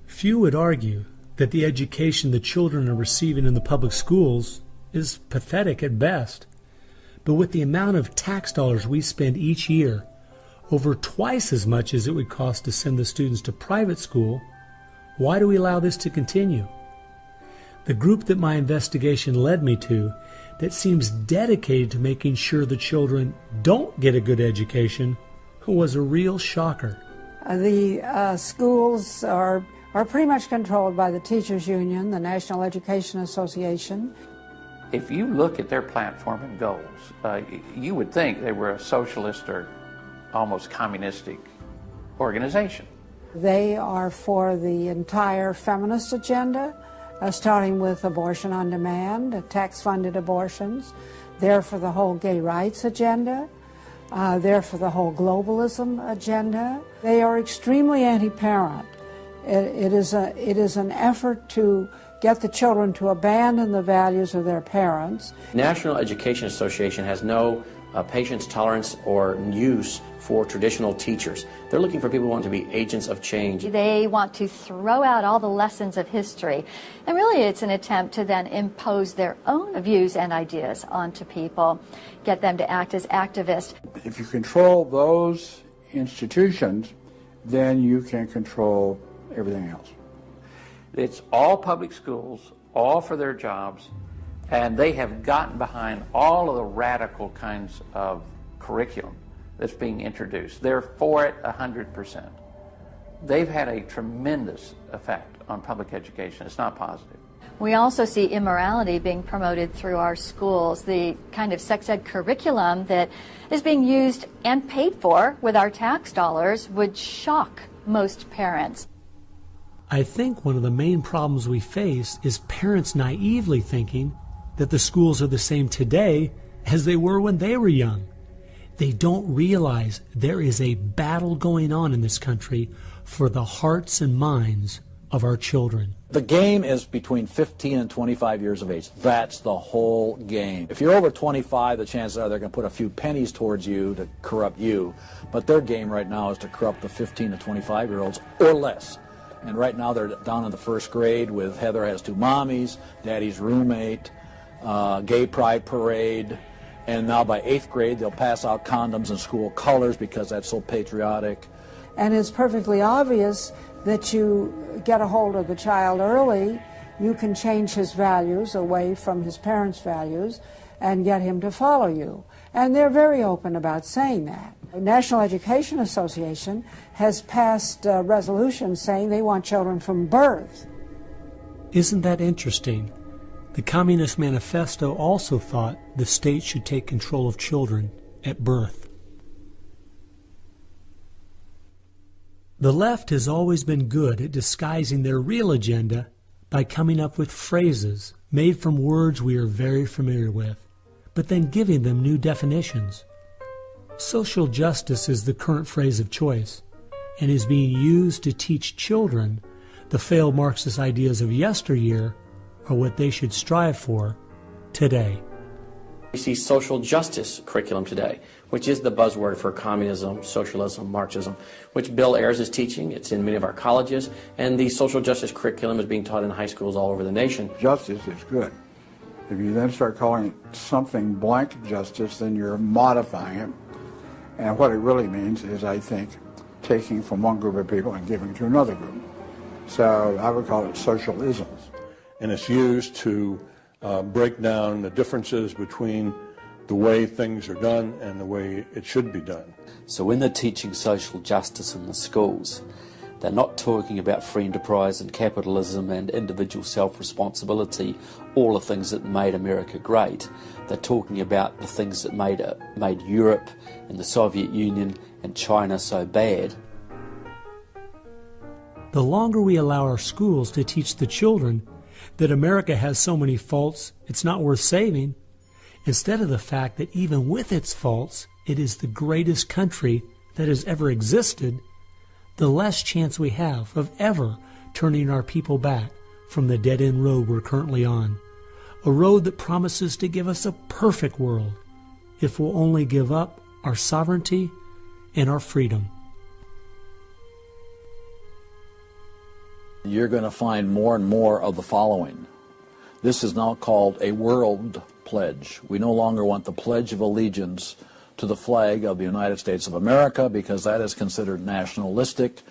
Few would argue that the education the children are receiving in the public schools is pathetic at best. But with the amount of tax dollars we spend each year, over twice as much as it would cost to send the students to private school, why do we allow this to continue? The group that my investigation led me to, that seems dedicated to making sure the children don't get a good education, was a real shocker. The schools are pretty much controlled by the Teachers Union, the National Education Association. If you look at their platform and goals, you would think they were a socialist or almost communistic organization. They are for the entire feminist agenda, starting with abortion on demand, tax-funded abortions. They're for the whole gay rights agenda. They're for the whole globalism agenda. They are extremely anti-parent. It is an effort to get the children to abandon the values of their parents. National Education Association has no patience, tolerance, or use for traditional teachers. They're looking for people who want to be agents of change. They want to throw out all the lessons of history. And really it's an attempt to then impose their own views and ideas onto people, get them to act as activists. If you control those institutions, then you can control everything else. It's all public schools, all for their jobs, and they have gotten behind all of the radical kinds of curriculum that's being introduced. They're for it 100%. They've had a tremendous effect on public education. It's not positive. We also see immorality being promoted through our schools. The kind of sex ed curriculum that is being used and paid for with our tax dollars would shock most parents. I think one of the main problems we face is parents naively thinking that the schools are the same today as they were when they were young. They don't realize there is a battle going on in this country for the hearts and minds of our children. The game is between 15 and 25 years of age. That's the whole game. If you're over 25, the chances are they're going to put a few pennies towards you to corrupt you. But their game right now is to corrupt the 15 to 25-year-olds or less. And right now they're down in the first grade with Heather Has Two Mommies, Daddy's Roommate, Gay Pride Parade, and now by 8th grade they'll pass out condoms in school colors because that's so patriotic. And it's perfectly obvious that you get a hold of the child early, you can change his values away from his parents' values and get him to follow you. And they're very open about saying that. The National Education Association has passed resolutions saying they want children from birth. Isn't that interesting? The Communist Manifesto also thought the state should take control of children at birth. The left has always been good at disguising their real agenda by coming up with phrases made from words we are very familiar with, but then giving them new definitions. Social justice is the current phrase of choice and is being used to teach children the failed Marxist ideas of yesteryear are what they should strive for today. We see social justice curriculum today, which is the buzzword for communism, socialism, Marxism, which Bill Ayers is teaching. It's in many of our colleges, and the social justice curriculum is being taught in high schools all over the nation. Justice is good. If you then start calling it something blank justice, then you're modifying it. And what it really means is, I think, taking from one group of people and giving to another group. So I would call it social isms. and it's used to break down the differences between the way things are done and the way it should be done. So when they're teaching social justice in the schools, they're not talking about free enterprise and capitalism and individual self-responsibility, all the things that made America great. They're talking about the things that made Europe and the Soviet Union and China so bad. The longer we allow our schools to teach the children that America has so many faults it's not worth saving, instead of the fact that even with its faults, it is the greatest country that has ever existed, the less chance we have of ever turning our people back from the dead-end road we're currently on, a road that promises to give us a perfect world if we'll only give up our sovereignty and our freedom. You're going to find more and more of the following. This is now called a world pledge. We no longer want the Pledge of Allegiance to the flag of the United States of America because that is considered nationalistic,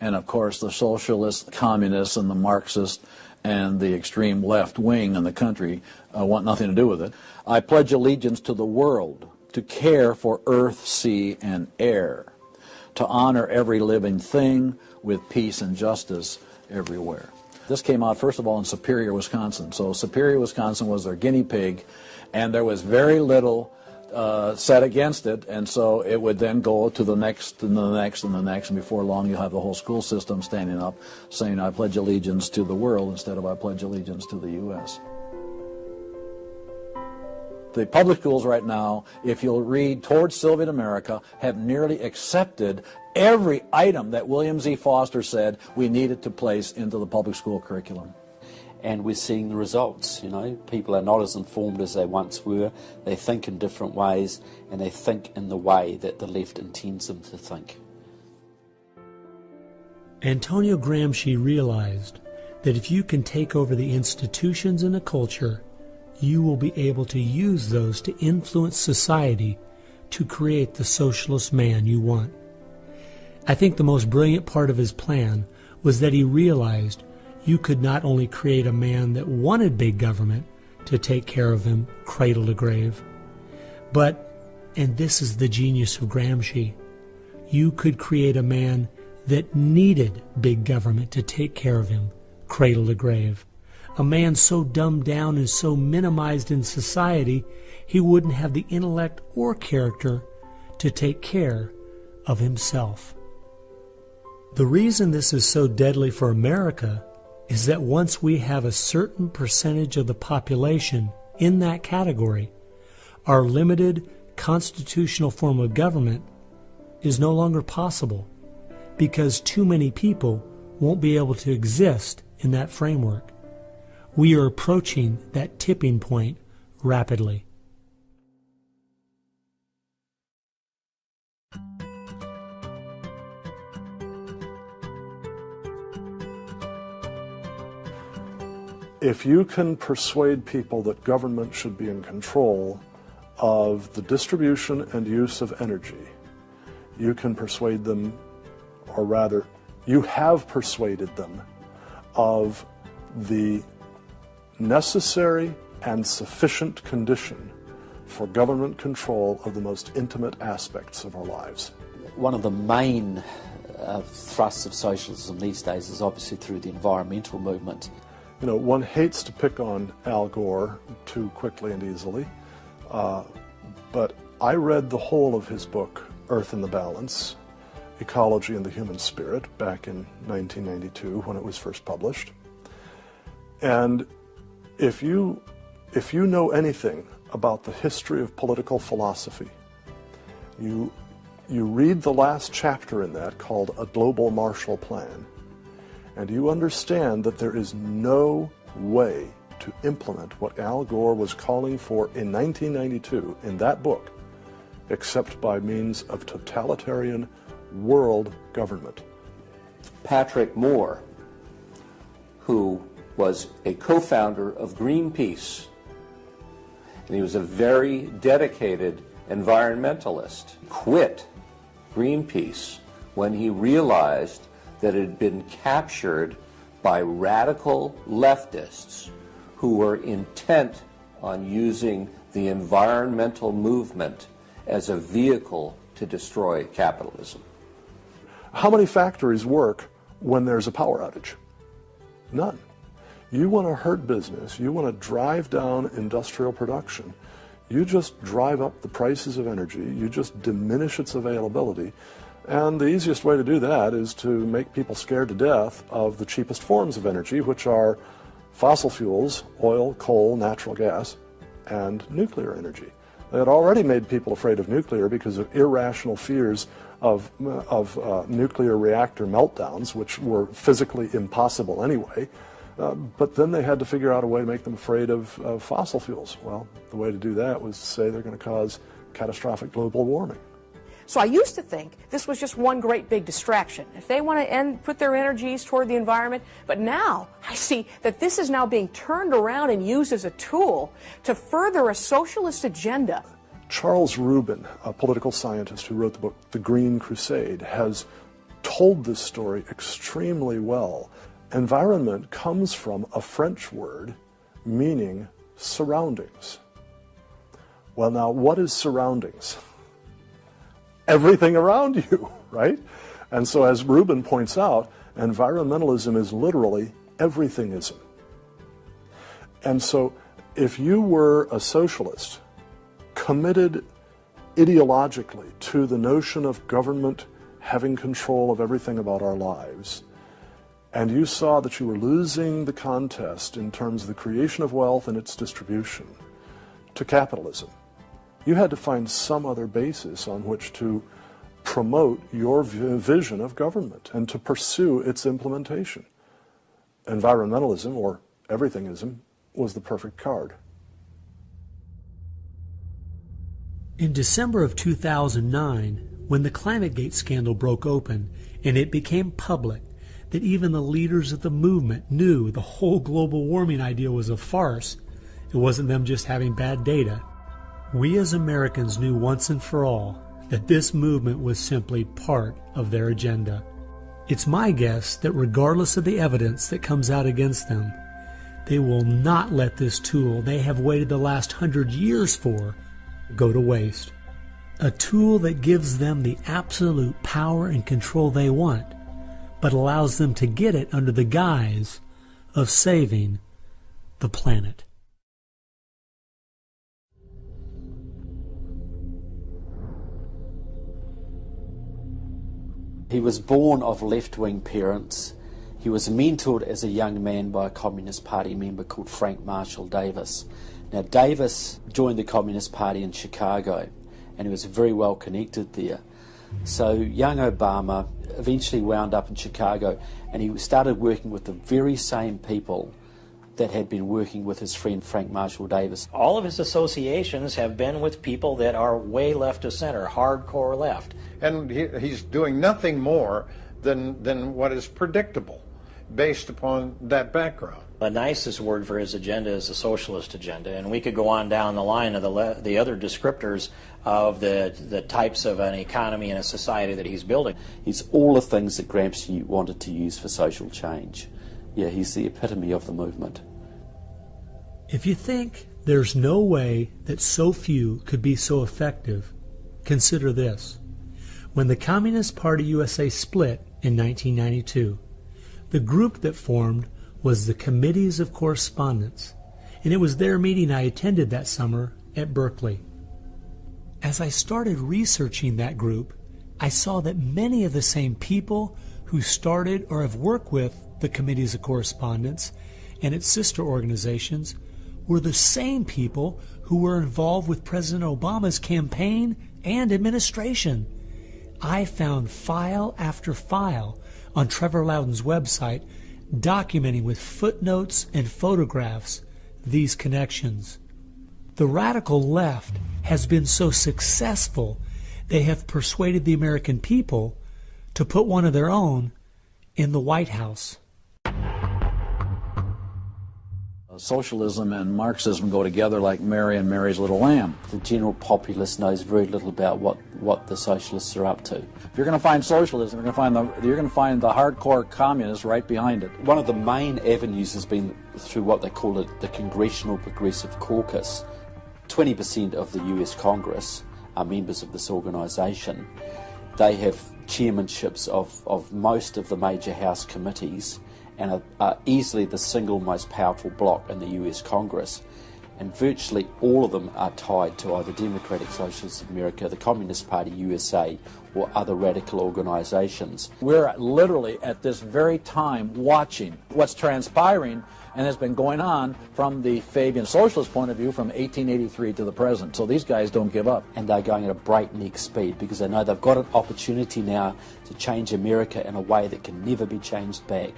and of course the socialists, communists, and the Marxists and the extreme left wing in the country want nothing to do with it. I pledge allegiance to the world, to care for earth, sea, and air, to honor every living thing with peace and justice everywhere. This came out, first of all, in Superior, Wisconsin. So Superior, Wisconsin was their guinea pig, and there was very little said against it, and so it would then go to the next and the next and the next, and before long you'll have the whole school system standing up saying, I pledge allegiance to the world instead of I pledge allegiance to the U.S. The public schools right now, if you'll read Towards Soviet America, have nearly accepted every item that William Z. Foster said we needed to place into the public school curriculum. And we're seeing the results. You know, people are not as informed as they once were. They think in different ways, and they think in the way that the left intends them to think. Antonio Gramsci realized that if you can take over the institutions in a culture, you will be able to use those to influence society to create the socialist man you want. I think the most brilliant part of his plan was that he realized you could not only create a man that wanted big government to take care of him cradle to grave, but, and this is the genius of Gramsci, you could create a man that needed big government to take care of him cradle to grave. A man so dumbed down and so minimized in society, he wouldn't have the intellect or character to take care of himself. The reason this is so deadly for America is that once we have a certain percentage of the population in that category, our limited constitutional form of government is no longer possible because too many people won't be able to exist in that framework. We are approaching that tipping point rapidly. If you can persuade people that government should be in control of the distribution and use of energy, you can persuade them, or rather, you have persuaded them of the necessary and sufficient condition for government control of the most intimate aspects of our lives. One of the main thrusts of socialism these days is obviously through the environmental movement. You know, one hates to pick on Al Gore too quickly and easily, but I read the whole of his book, Earth in the Balance, Ecology and the Human Spirit, back in 1992 when it was first published. And if you know anything about the history of political philosophy, you read the last chapter in that called A Global Marshall Plan, and you understand that there is no way to implement what Al Gore was calling for in 1992 in that book except by means of totalitarian world government. Patrick Moore, who was a co-founder of Greenpeace, and he was a very dedicated environmentalist, quit Greenpeace when he realized that it had been captured by radical leftists who were intent on using the environmental movement as a vehicle to destroy capitalism. How many factories work when there's a power outage? None. You want to hurt business, you want to drive down industrial production, you just drive up the prices of energy, you just diminish its availability, and the easiest way to do that is to make people scared to death of the cheapest forms of energy, which are fossil fuels, oil, coal, natural gas, and nuclear energy. They had already made people afraid of nuclear because of irrational fears of nuclear reactor meltdowns, which were physically impossible anyway. But then they had to figure out a way to make them afraid of fossil fuels. Well, the way to do that was to say they're going to cause catastrophic global warming. So I used to think this was just one great big distraction. If they want to put their energies toward the environment, but now I see that this is now being turned around and used as a tool to further a socialist agenda. Charles Rubin, a political scientist who wrote the book The Green Crusade, has told this story extremely well. Environment comes from a French word meaning surroundings. Well, now, what is surroundings? Everything around you, right? And so, as Rubin points out, environmentalism is literally everythingism. And so, if you were a socialist, committed ideologically to the notion of government having control of everything about our lives, and you saw that you were losing the contest in terms of the creation of wealth and its distribution to capitalism, you had to find some other basis on which to promote your vision of government and to pursue its implementation. Environmentalism, or everythingism, was the perfect card. In December of 2009, when the ClimateGate scandal broke open and it became public that even the leaders of the movement knew the whole global warming idea was a farce, it wasn't them just having bad data, we as Americans knew once and for all that this movement was simply part of their agenda. It's my guess that regardless of the evidence that comes out against them, they will not let this tool they have waited the last 100 years for go to waste. A tool that gives them the absolute power and control they want, but allows them to get it under the guise of saving the planet. He was born of left-wing parents. He was mentored as a young man by a Communist Party member called Frank Marshall Davis. Now, Davis joined the Communist Party in Chicago, and he was very well connected there. So young Obama eventually wound up in Chicago, and he started working with the very same people that had been working with his friend Frank Marshall Davis. All of his associations have been with people that are way left of center, hardcore left. And he's doing nothing more than what is predictable based upon that background. The nicest word for his agenda is the socialist agenda, and we could go on down the line of the other descriptors of the types of an economy and a society that he's building. He's all the things that Gramsci wanted to use for social change. Yeah, he's the epitome of the movement. If you think there's no way that so few could be so effective, consider this. When the Communist Party USA split in 1992, the group that formed was the Committees of Correspondence, and it was their meeting I attended that summer at Berkeley. As I started researching that group, I saw that many of the same people who started or have worked with the Committees of Correspondence and its sister organizations were the same people who were involved with President Obama's campaign and administration. I found file after file on Trevor Loudon's website documenting with footnotes and photographs these connections. The radical left has been so successful they have persuaded the American people to put one of their own in the White House. socialism and Marxism go together like Mary and Mary's little lamb. The general populace knows very little about what the socialists are up to. If you're going to find socialism, you're going to find the hardcore communists right behind it. One of the main avenues has been through what they call the Congressional Progressive Caucus. 20% of the US Congress are members of this organisation. They have chairmanships of most of the major House committees and are easily the single most powerful bloc in the US Congress. And virtually all of them are tied to either Democratic Socialists of America, the Communist Party USA, or other radical organisations. We're literally at this very time watching what's transpiring and has been going on from the Fabian socialist point of view from 1883 to the present. So these guys don't give up. And they're going at a breakneck speed because they know they've got an opportunity now to change America in a way that can never be changed back.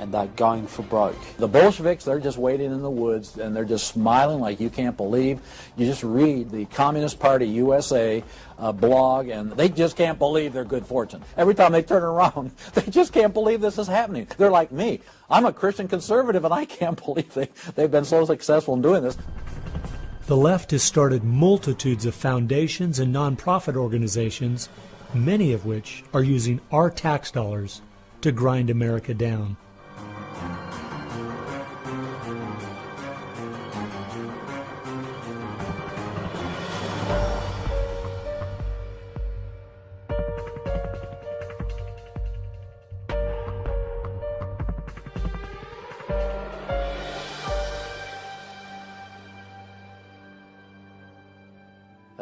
And they're going for broke. The Bolsheviks, they're just waiting in the woods and they're just smiling like you can't believe. You just read the Communist Party USA blog and they just can't believe their good fortune. Every time they turn around, they just can't believe this is happening. They're like me. I'm a Christian conservative and I can't believe they've been so successful in doing this. The left has started multitudes of foundations and nonprofit organizations, many of which are using our tax dollars to grind America down.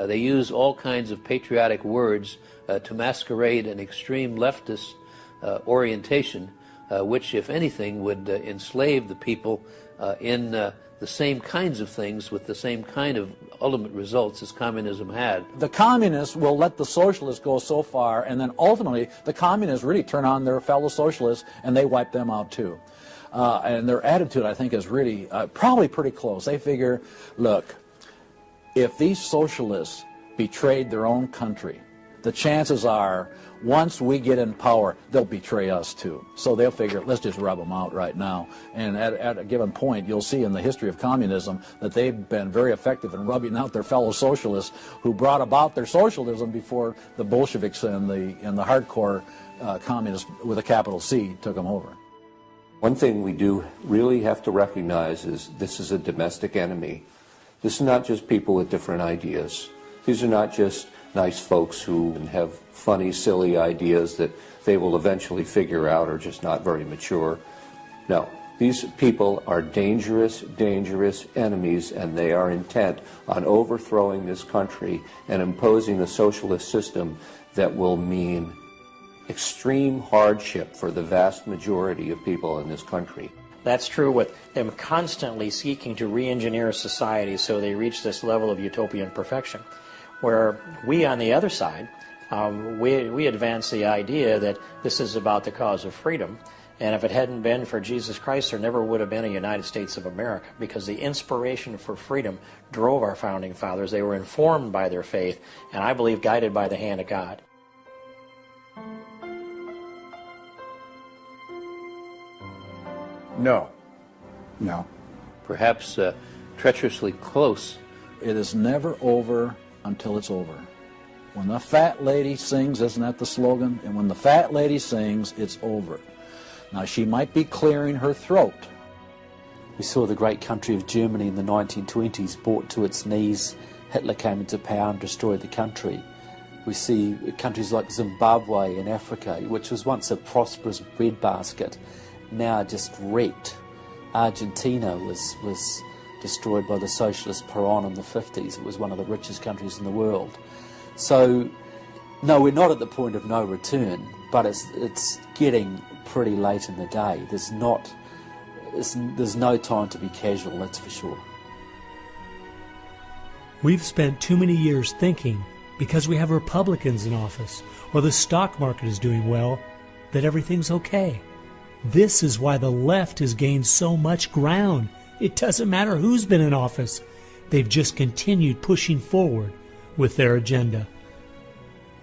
They use all kinds of patriotic words to masquerade an extreme leftist orientation, which, if anything, would enslave the people in the same kinds of things with the same kind of ultimate results as communism had. The communists will let the socialists go so far, and then ultimately the communists really turn on their fellow socialists and they wipe them out too. And their attitude, I think, is really probably pretty close. They figure, look, if these socialists betrayed their own country, the chances are, once we get in power, they'll betray us too. So they'll figure, let's just rub them out right now. And at a given point, you'll see in the history of communism that they've been very effective in rubbing out their fellow socialists who brought about their socialism before the Bolsheviks and the hardcore communists with a capital C took them over. One thing we do really have to recognize is this is a domestic enemy. This is not just people with different ideas. These are not just nice folks who have funny, silly ideas that they will eventually figure out are just not very mature. No, these people are dangerous, dangerous enemies, and they are intent on overthrowing this country and imposing a socialist system that will mean extreme hardship for the vast majority of people in this country. That's true with them constantly seeking to re-engineer society so they reach this level of utopian perfection. Where we, on the other side, we advance the idea that this is about the cause of freedom, and if it hadn't been for Jesus Christ, there never would have been a United States of America, because the inspiration for freedom drove our founding fathers. They were informed by their faith, and I believe guided by the hand of God. No. No. Perhaps treacherously close. It is never over until it's over. When the fat lady sings, isn't that the slogan? And when the fat lady sings, it's over. Now, she might be clearing her throat. We saw the great country of Germany in the 1920s brought to its knees. Hitler came into power and destroyed the country. We see countries like Zimbabwe in Africa, which was once a prosperous breadbasket, now just wrecked. Argentina was destroyed by the socialist Perón in the 50s. It was one of the richest countries in the world. So, no, we're not at the point of no return, but it's getting pretty late in the day. There's no time to be casual, that's for sure. We've spent too many years thinking, because we have Republicans in office or the stock market is doing well, that everything's okay. This is why the left has gained so much ground. It doesn't matter who's been in office. They've just continued pushing forward with their agenda.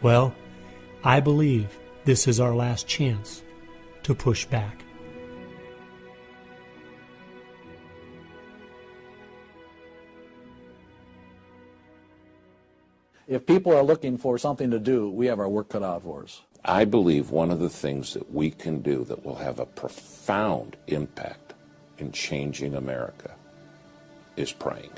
Well, I believe this is our last chance to push back. If people are looking for something to do, we have our work cut out for us. I believe one of the things that we can do that will have a profound impact in changing America is praying.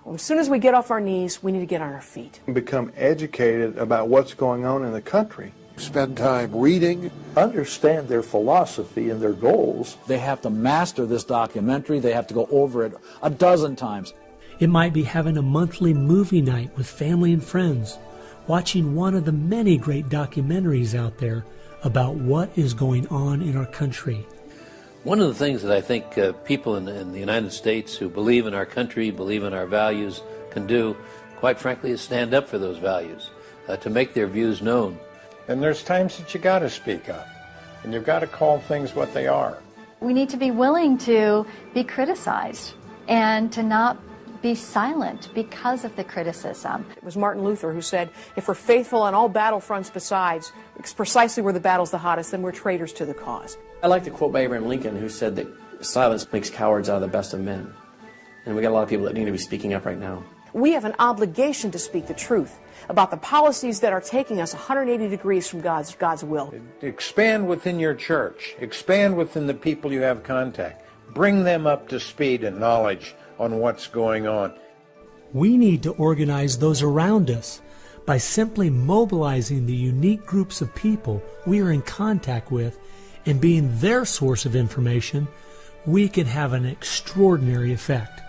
Well, as soon as we get off our knees, we need to get on our feet. Become educated about what's going on in the country. Spend time reading, understand their philosophy and their goals. They have to master this documentary. They have to go over it a dozen times. It might be having a monthly movie night with family and friends, watching one of the many great documentaries out there about what is going on in our country. One of the things that I think people in the United States who believe in our country, believe in our values, can do, quite frankly, is stand up for those values, to make their views known. And there's times that you got to speak up, and you've got to call things what they are. We need to be willing to be criticized and to not be silent because of the criticism. It was Martin Luther who said, if we're faithful on all battlefronts besides, it's precisely where the battle's the hottest, then we're traitors to the cause. I like to quote by Abraham Lincoln, who said that silence makes cowards out of the best of men. And we got a lot of people that need to be speaking up right now. We have an obligation to speak the truth about the policies that are taking us 180 degrees from God's will. Expand within your church. Expand within the people you have contact. Bring them up to speed and knowledge on what's going on. We need to organize those around us by simply mobilizing the unique groups of people we are in contact with and being their source of information. We can have an extraordinary effect.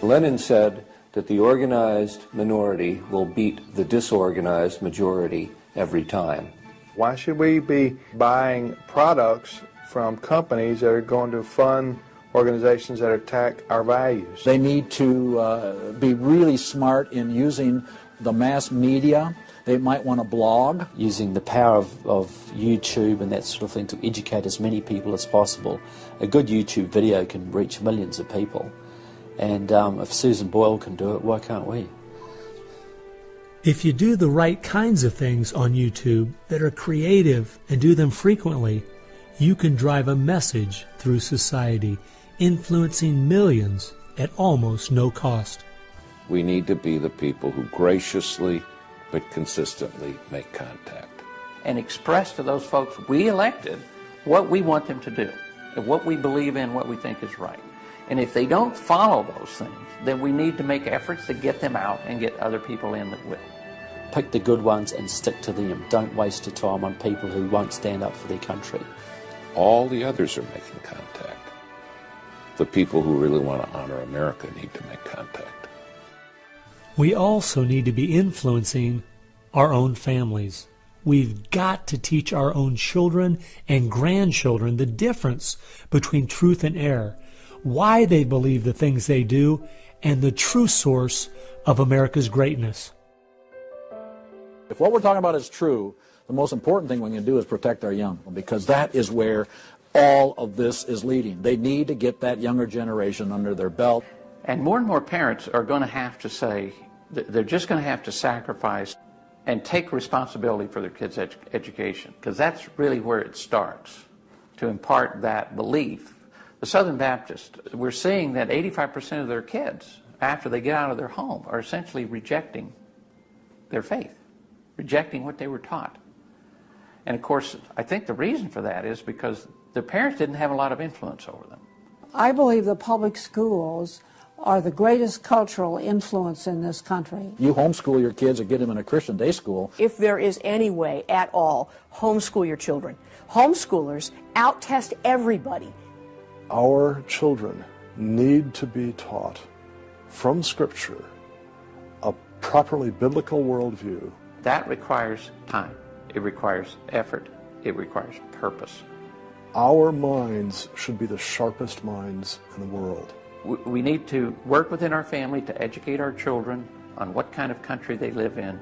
Lenin said that the organized minority will beat the disorganized majority every time. Why should we be buying products from companies that are going to fund organizations that attack our values? They need to be really smart in using the mass media. They might want to blog. Using the power of YouTube and that sort of thing to educate as many people as possible. A good YouTube video can reach millions of people. And if Susan Boyle can do it, why can't we? If you do the right kinds of things on YouTube that are creative and do them frequently, you can drive a message through society, influencing millions at almost no cost. We need to be the people who graciously but consistently make contact. And express to those folks we elected what we want them to do, and what we believe in, what we think is right. And if they don't follow those things, then we need to make efforts to get them out and get other people in that will. Pick the good ones and stick to them. Don't waste your time on people who won't stand up for their country. All the others are making contact. The people who really want to honor America need to make contact. We also need to be influencing our own families. We've got to teach our own children and grandchildren the difference between truth and error, why they believe the things they do, and the true source of America's greatness. If what we're talking about is true, the most important thing we can do is protect our young, because that is where all of this is leading. They need to get that younger generation under their belt. And more parents are going to have to say, they're just going to have to sacrifice and take responsibility for their kids' education, because that's really where it starts, to impart that belief. The Southern Baptist, we're seeing that 85% of their kids, after they get out of their home, are essentially rejecting their faith, rejecting what they were taught. And of course, I think the reason for that is because their parents didn't have a lot of influence over them. I believe the public schools are the greatest cultural influence in this country. You homeschool your kids or get them in a Christian day school. If there is any way at all, homeschool your children. Homeschoolers out-test everybody. Our children need to be taught from Scripture a properly biblical worldview. That requires time. It requires effort. It requires purpose. Our minds should be the sharpest minds in the world. We need to work within our family to educate our children on what kind of country they live in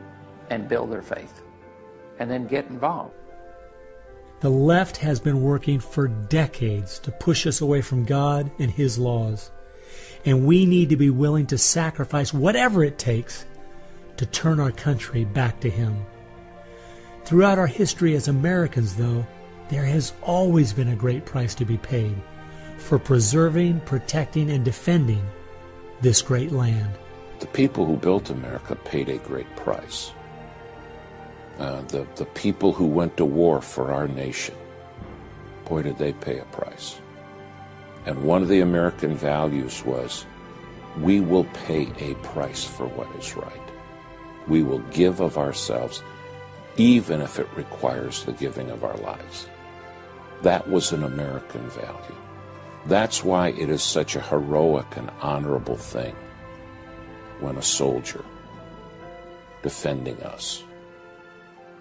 and build their faith, and then get involved. The left has been working for decades to push us away from God and His laws, and we need to be willing to sacrifice whatever it takes to turn our country back to Him. Throughout our history as Americans, though, there has always been a great price to be paid for preserving, protecting, and defending this great land. The people who built America paid a great price. The people who went to war for our nation, boy, did they pay a price. And one of the American values was, we will pay a price for what is right. We will give of ourselves, even if it requires the giving of our lives. That was an American value. That's why it is such a heroic and honorable thing when a soldier defending us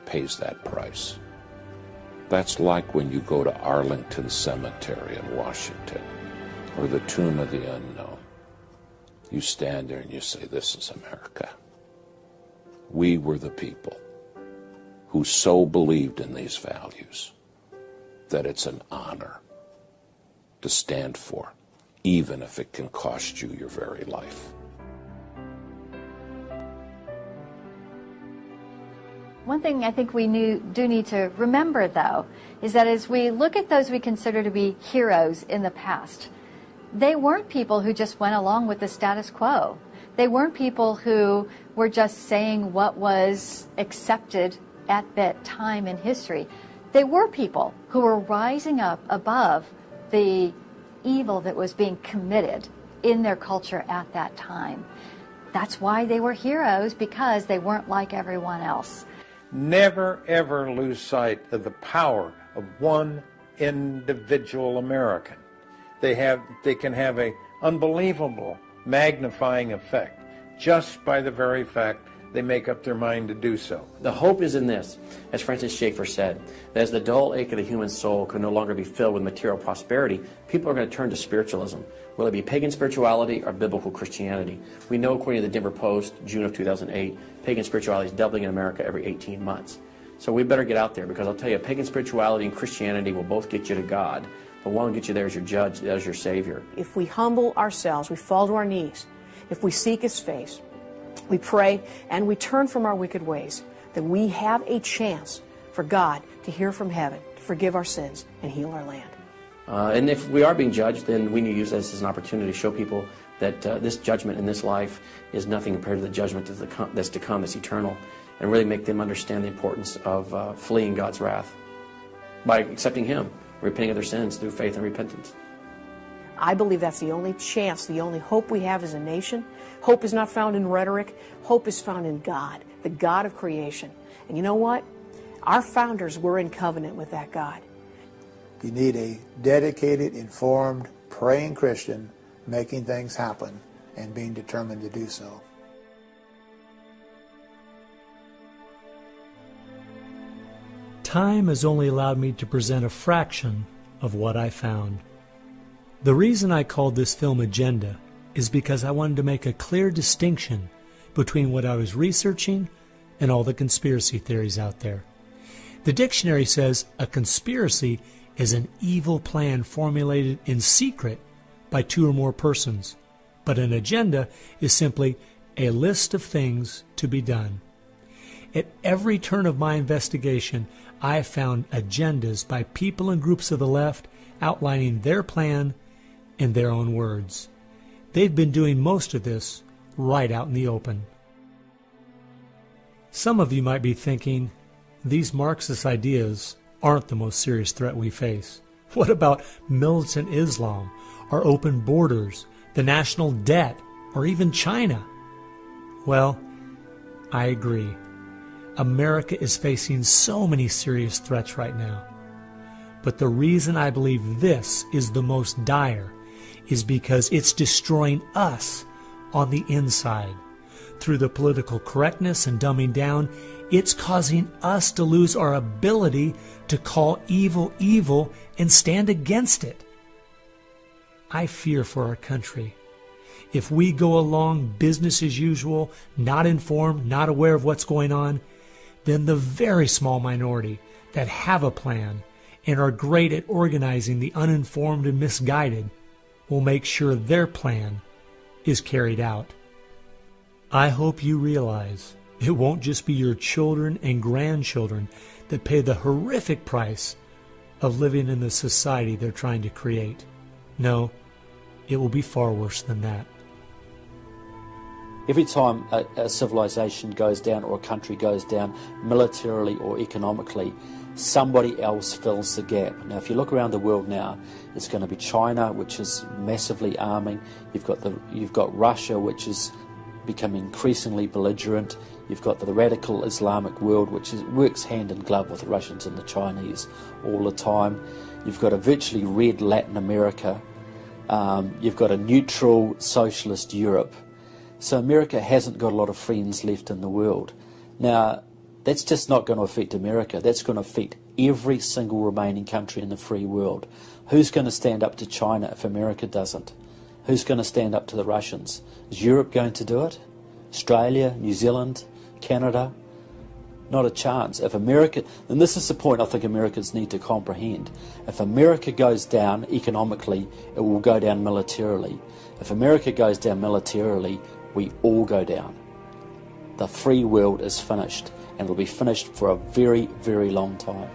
pays that price. That's like when you go to Arlington Cemetery in Washington, or the Tomb of the Unknown. You stand there and you say, this is America. We were the people who so believed in these values that it's an honor to stand for, even if it can cost you your very life. One thing I think we do need to remember, though, is that as we look at those we consider to be heroes in the past, they weren't people who just went along with the status quo. They weren't people who were just saying what was accepted at that time in history. They were people who were rising up above the evil that was being committed in their culture at that time. That's why they were heroes, because they weren't like everyone else. Never, ever lose sight of the power of one individual American. They can have an unbelievable magnifying effect just by the very fact they make up their mind to do so. The hope is in this, as Francis Schaeffer said, that as the dull ache of the human soul can no longer be filled with material prosperity, people are going to turn to spiritualism, whether it be pagan spirituality or biblical Christianity. We know, according to the Denver Post, June of 2008, pagan spirituality is doubling in America every 18 months. So we better get out there, because I'll tell you, pagan spirituality and Christianity will both get you to God, but one will get you there as your judge, as your Savior. If we humble ourselves, we fall to our knees, if we seek His face, we pray, and we turn from our wicked ways, then we have a chance for God to hear from heaven, to forgive our sins, and heal our land. And if we are being judged, then we need to use this as an opportunity to show people that this judgment in this life is nothing compared to the judgment that's to come, that's eternal, and really make them understand the importance of fleeing God's wrath by accepting Him, repenting of their sins through faith and repentance. I believe that's the only chance, the only hope we have as a nation. Hope is not found in rhetoric. Hope is found in God, the God of creation. And you know what? Our founders were in covenant with that God. You need a dedicated, informed, praying Christian making things happen and being determined to do so. Time has only allowed me to present a fraction of what I found. The reason I called this film Agenda is because I wanted to make a clear distinction between what I was researching and all the conspiracy theories out there. The dictionary says a conspiracy is an evil plan formulated in secret by two or more persons, but an agenda is simply a list of things to be done. At every turn of my investigation, I found agendas by people and groups of the left outlining their plan in their own words. They've been doing most of this right out in the open. Some of you might be thinking, these Marxist ideas aren't the most serious threat we face. What about militant Islam, our open borders, the national debt, or even China? Well, I agree. America is facing so many serious threats right now. But the reason I believe this is the most dire is because it's destroying us on the inside. Through the political correctness and dumbing down, it's causing us to lose our ability to call evil evil and stand against it. I fear for our country. If we go along business as usual, not informed, not aware of what's going on, then the very small minority that have a plan and are great at organizing the uninformed and misguided will make sure their plan is carried out. I hope you realize it won't just be your children and grandchildren that pay the horrific price of living in the society they're trying to create. No, it will be far worse than that. Every time a civilization goes down or a country goes down militarily or economically, somebody else fills the gap. Now, if you look around the world now, it's going to be China, which is massively arming. You've got Russia, which is becoming increasingly belligerent. You've got the radical Islamic world, which works hand in glove with the Russians and the Chinese all the time. You've got a virtually red Latin America. You've got a neutral socialist Europe. So America hasn't got a lot of friends left in the world. Now, that's just not going to affect America. That's going to affect every single remaining country in the free world. Who's going to stand up to China if America doesn't? Who's going to stand up to the Russians? Is Europe going to do it? Australia, New Zealand, Canada? Not a chance. If America, and this is the point I think Americans need to comprehend, if America goes down economically, it will go down militarily. If America goes down militarily, we all go down. The free world is finished, and it will be finished for a very, very long time.